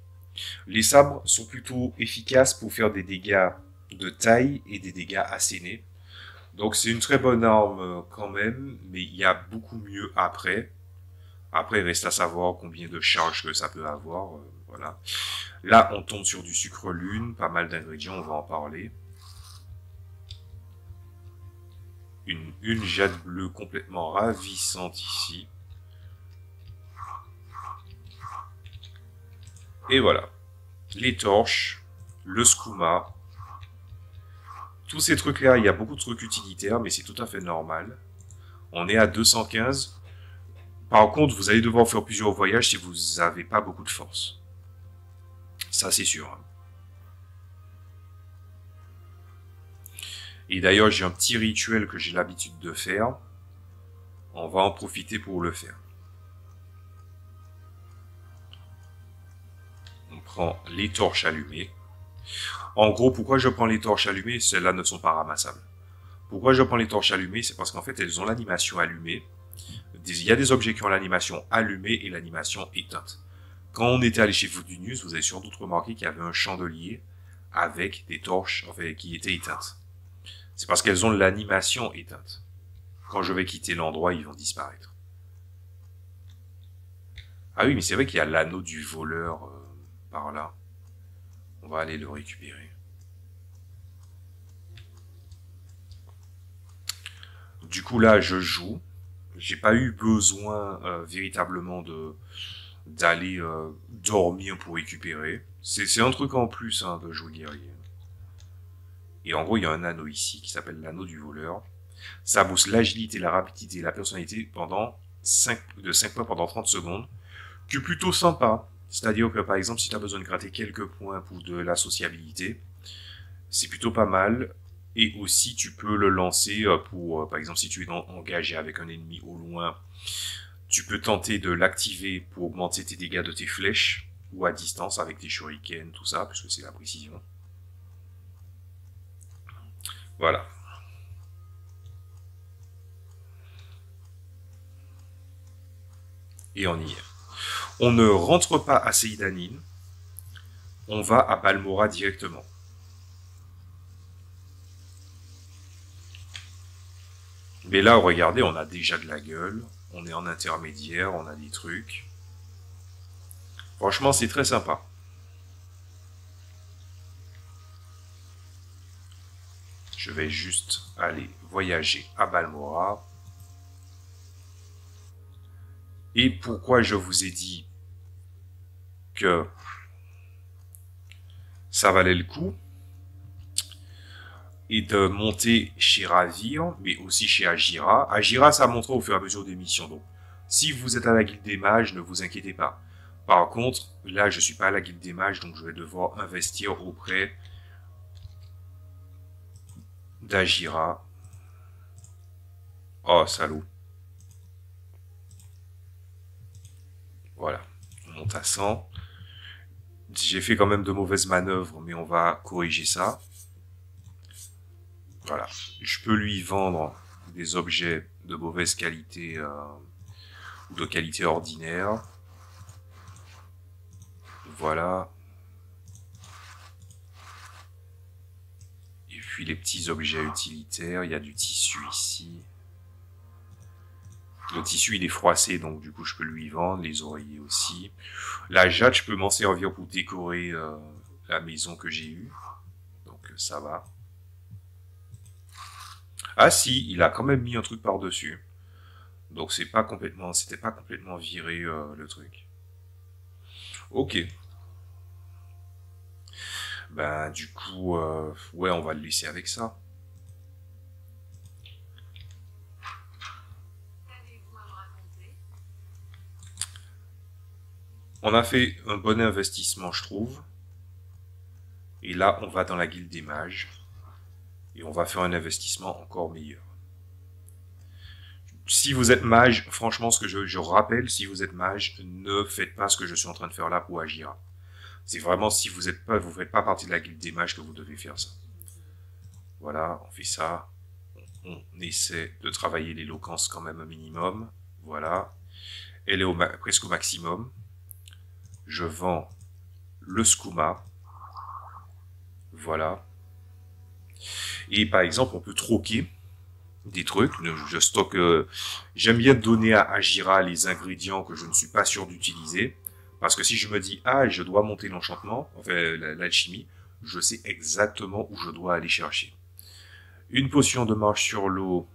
Les sabres sont plutôt efficaces pour faire des dégâts de taille et des dégâts assénés. Donc c'est une très bonne arme quand même, mais il y a beaucoup mieux après. Après, il reste à savoir combien de charges que ça peut avoir. Voilà. Là, on tombe sur du sucre lune, pas mal d'ingrédients, on va en parler. Une jade bleue complètement ravissante ici. Et voilà. Les torches, le skouma. tous ces trucs-là, il y a beaucoup de trucs utilitaires, mais c'est tout à fait normal. On est à 215. Par contre, vous allez devoir faire plusieurs voyages si vous n'avez pas beaucoup de force. Ça, c'est sûr. Et d'ailleurs, j'ai un petit rituel que j'ai l'habitude de faire. On va en profiter pour le faire. On prend les torches allumées. En gros, pourquoi je prends les torches allumées? Celles-là ne sont pas ramassables. Pourquoi je prends les torches allumées? C'est parce qu'en fait, elles ont l'animation allumée. Il y a des objets qui ont l'animation allumée et l'animation éteinte. Quand on était allé chez Foodunius, vous avez sans doute remarqué qu'il y avait un chandelier avec des torches qui étaient éteintes. C'est parce qu'elles ont l'animation éteinte. Quand je vais quitter l'endroit, ils vont disparaître. Ah oui, mais c'est vrai qu'il y a l'anneau du voleur par là. On va aller le récupérer. Du coup, là, je joue. J'ai pas eu besoin véritablement d'aller dormir pour récupérer. C'est un truc en plus hein, de jouer guerrier. Et en gros, il y a un anneau ici qui s'appelle l'anneau du voleur. Ça booste l'agilité, la rapidité, la personnalité de 5 points pendant 30 secondes. Que plutôt sympa. C'est-à-dire que par exemple, si tu as besoin de gratter quelques points pour de la sociabilité, c'est plutôt pas mal. Et aussi, tu peux le lancer pour, par exemple, si tu es engagé avec un ennemi au loin, tu peux tenter de l'activer pour augmenter tes dégâts de tes flèches, ou à distance avec tes shurikens, tout ça, puisque c'est la précision. Voilà. Et on y est. On ne rentre pas à Seydanin, on va à Balmora directement. Mais là, regardez, on a déjà de la gueule, on est en intermédiaire, on a des trucs. Franchement, c'est très sympa. Je vais juste aller voyager à Balmora. Et pourquoi je vous ai dit que ça valait le coup et de monter chez Ravir, mais aussi chez Agira. Agira, ça montrera au fur et à mesure des missions. Donc, si vous êtes à la guilde des mages, ne vous inquiétez pas. Par contre, là, je suis pas à la guilde des mages, donc je vais devoir investir auprès d'Agira. Oh, salaud. Voilà, on monte à 100. J'ai fait quand même de mauvaises manœuvres, mais on va corriger ça. Voilà, je peux lui vendre des objets de mauvaise qualité ou de qualité ordinaire. Voilà. Et puis les petits objets utilitaires, il y a du tissu ici. Le tissu il est froissé, donc du coup je peux lui vendre, les oreillers aussi. La jade, je peux m'en servir pour décorer la maison que j'ai eue. Donc ça va. Ah si, il a quand même mis un truc par-dessus. Donc c'était pas complètement viré le truc. Ok. Ben du coup, ouais, on va le laisser avec ça. On a fait un bon investissement, je trouve. Et là, on va dans la guilde des mages. Et on va faire un investissement encore meilleur. Si vous êtes mage, franchement, ce que je rappelle, si vous êtes mage, ne faites pas ce que je suis en train de faire là pour Agira. C'est vraiment si vous faites pas partie de la guilde des mages que vous devez faire ça. Voilà, on fait ça. On essaie de travailler l'éloquence quand même un minimum. Voilà. Elle est presque au maximum. Je vends le skouma. Voilà. Et par exemple, on peut troquer des trucs. Je stocke. J'aime bien donner à Agira les ingrédients que je ne suis pas sûr d'utiliser. Parce que si je me dis, ah, je dois monter l'enchantement, enfin l'alchimie, je sais exactement où je dois aller chercher. Une potion de marche sur l'eau.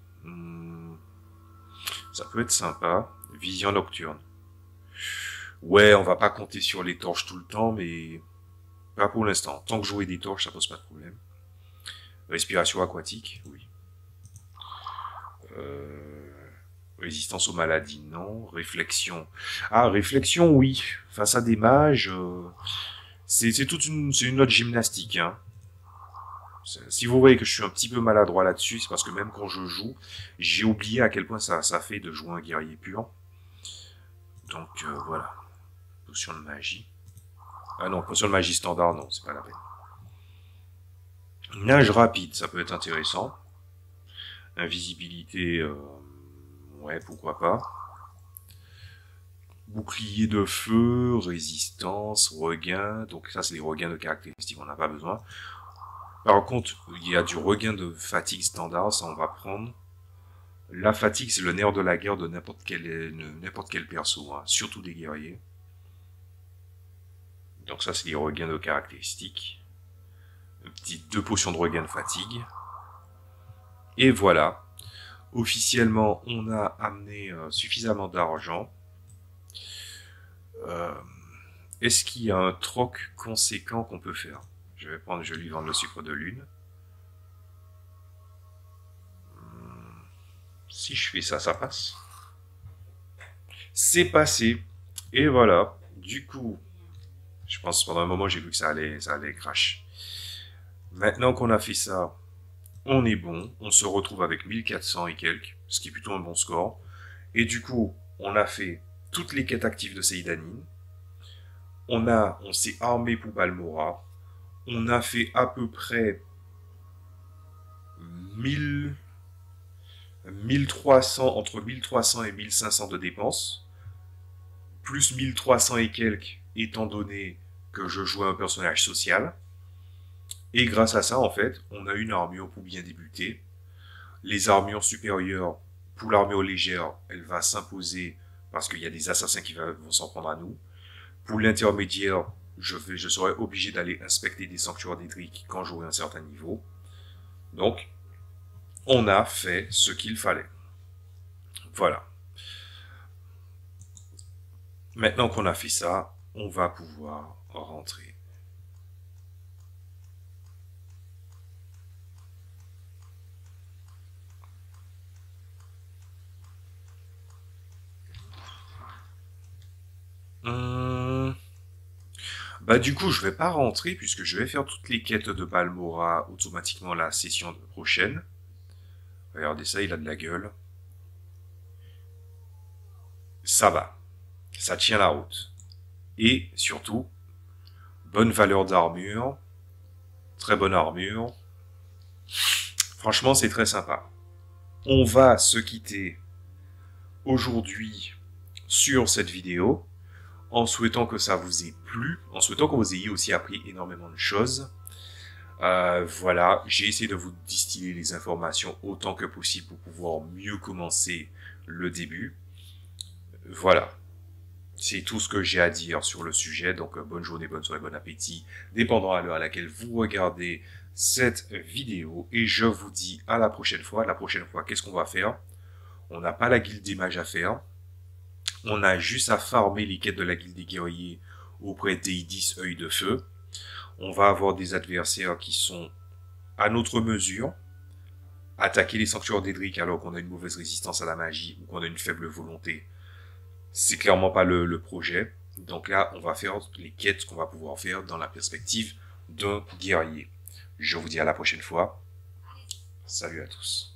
Ça peut être sympa. Vision nocturne. Ouais, on va pas compter sur les torches tout le temps, mais pas pour l'instant. Tant que jouer des torches, ça pose pas de problème. Respiration aquatique, oui. Résistance aux maladies, non. Réflexion. Ah, réflexion, oui. Face à des mages, c'est une autre gymnastique, hein. Si vous voyez que je suis un petit peu maladroit là-dessus, c'est parce que même quand je joue, j'ai oublié à quel point ça fait de jouer un guerrier pur. Donc voilà. Potion de magie. Ah non, potion de magie standard, non, c'est pas la peine. Nage rapide, ça peut être intéressant. Invisibilité, ouais, pourquoi pas. Bouclier de feu, résistance, regain. Donc ça, c'est les regains de caractéristiques, on n'a pas besoin. Par contre, il y a du regain de fatigue standard, ça on va prendre. La fatigue, c'est le nerf de la guerre de n'importe quel perso, hein, surtout des guerriers. Donc ça, c'est les regains de caractéristiques. Petites 2 potions de regain de fatigue. Et voilà. Officiellement, on a amené suffisamment d'argent. Est-ce qu'il y a un troc conséquent qu'on peut faire? Je vais lui vendre le sucre de lune. Si je fais ça, ça passe. C'est passé. Et voilà. Du coup, je pense pendant un moment, j'ai vu que ça allait crash. Maintenant qu'on a fait ça, on est bon. On se retrouve avec 1400 et quelques, ce qui est plutôt un bon score. Et du coup, on a fait toutes les quêtes actives de Seydanine. On s'est armé pour Balmora. On a fait à peu près 1300, entre 1300 et 1500 de dépenses. Plus 1300 et quelques, étant donné que je jouais un personnage social. Et grâce à ça, en fait, on a une armure pour bien débuter. Les armures supérieures, pour l'armure légère, elle va s'imposer parce qu'il y a des assassins qui vont s'en prendre à nous. Pour l'intermédiaire, je serai obligé d'aller inspecter des sanctuaires d'Edric quand j'aurai un certain niveau. Donc, on a fait ce qu'il fallait. Voilà. Maintenant qu'on a fait ça, on va pouvoir rentrer. Bah du coup, je vais pas rentrer puisque je vais faire toutes les quêtes de Balmora automatiquement la session prochaine. Regardez ça, il a de la gueule. Ça va. Ça tient la route. Et surtout, bonne valeur d'armure. Très bonne armure. Franchement, c'est très sympa. On va se quitter aujourd'hui sur cette vidéo en souhaitant que ça vous ait plu, en souhaitant que vous ayez aussi appris énormément de choses. Voilà, j'ai essayé de vous distiller les informations autant que possible pour pouvoir mieux commencer le début. Voilà, c'est tout ce que j'ai à dire sur le sujet. Donc bonne journée, bonne soirée, bon appétit, dépendant à l'heure à laquelle vous regardez cette vidéo. Et je vous dis à la prochaine fois. La prochaine fois, qu'est-ce qu'on va faire? On n'a pas la guilde des mages à faire. On a juste à farmer les quêtes de la guilde des guerriers auprès d'Eidis œil de feu. On va avoir des adversaires qui sont à notre mesure. Attaquer les sanctuaires d'Edric alors qu'on a une mauvaise résistance à la magie ou qu'on a une faible volonté, c'est clairement pas le projet. Donc là, on va faire les quêtes qu'on va pouvoir faire dans la perspective d'un guerrier. Je vous dis à la prochaine fois. Salut à tous.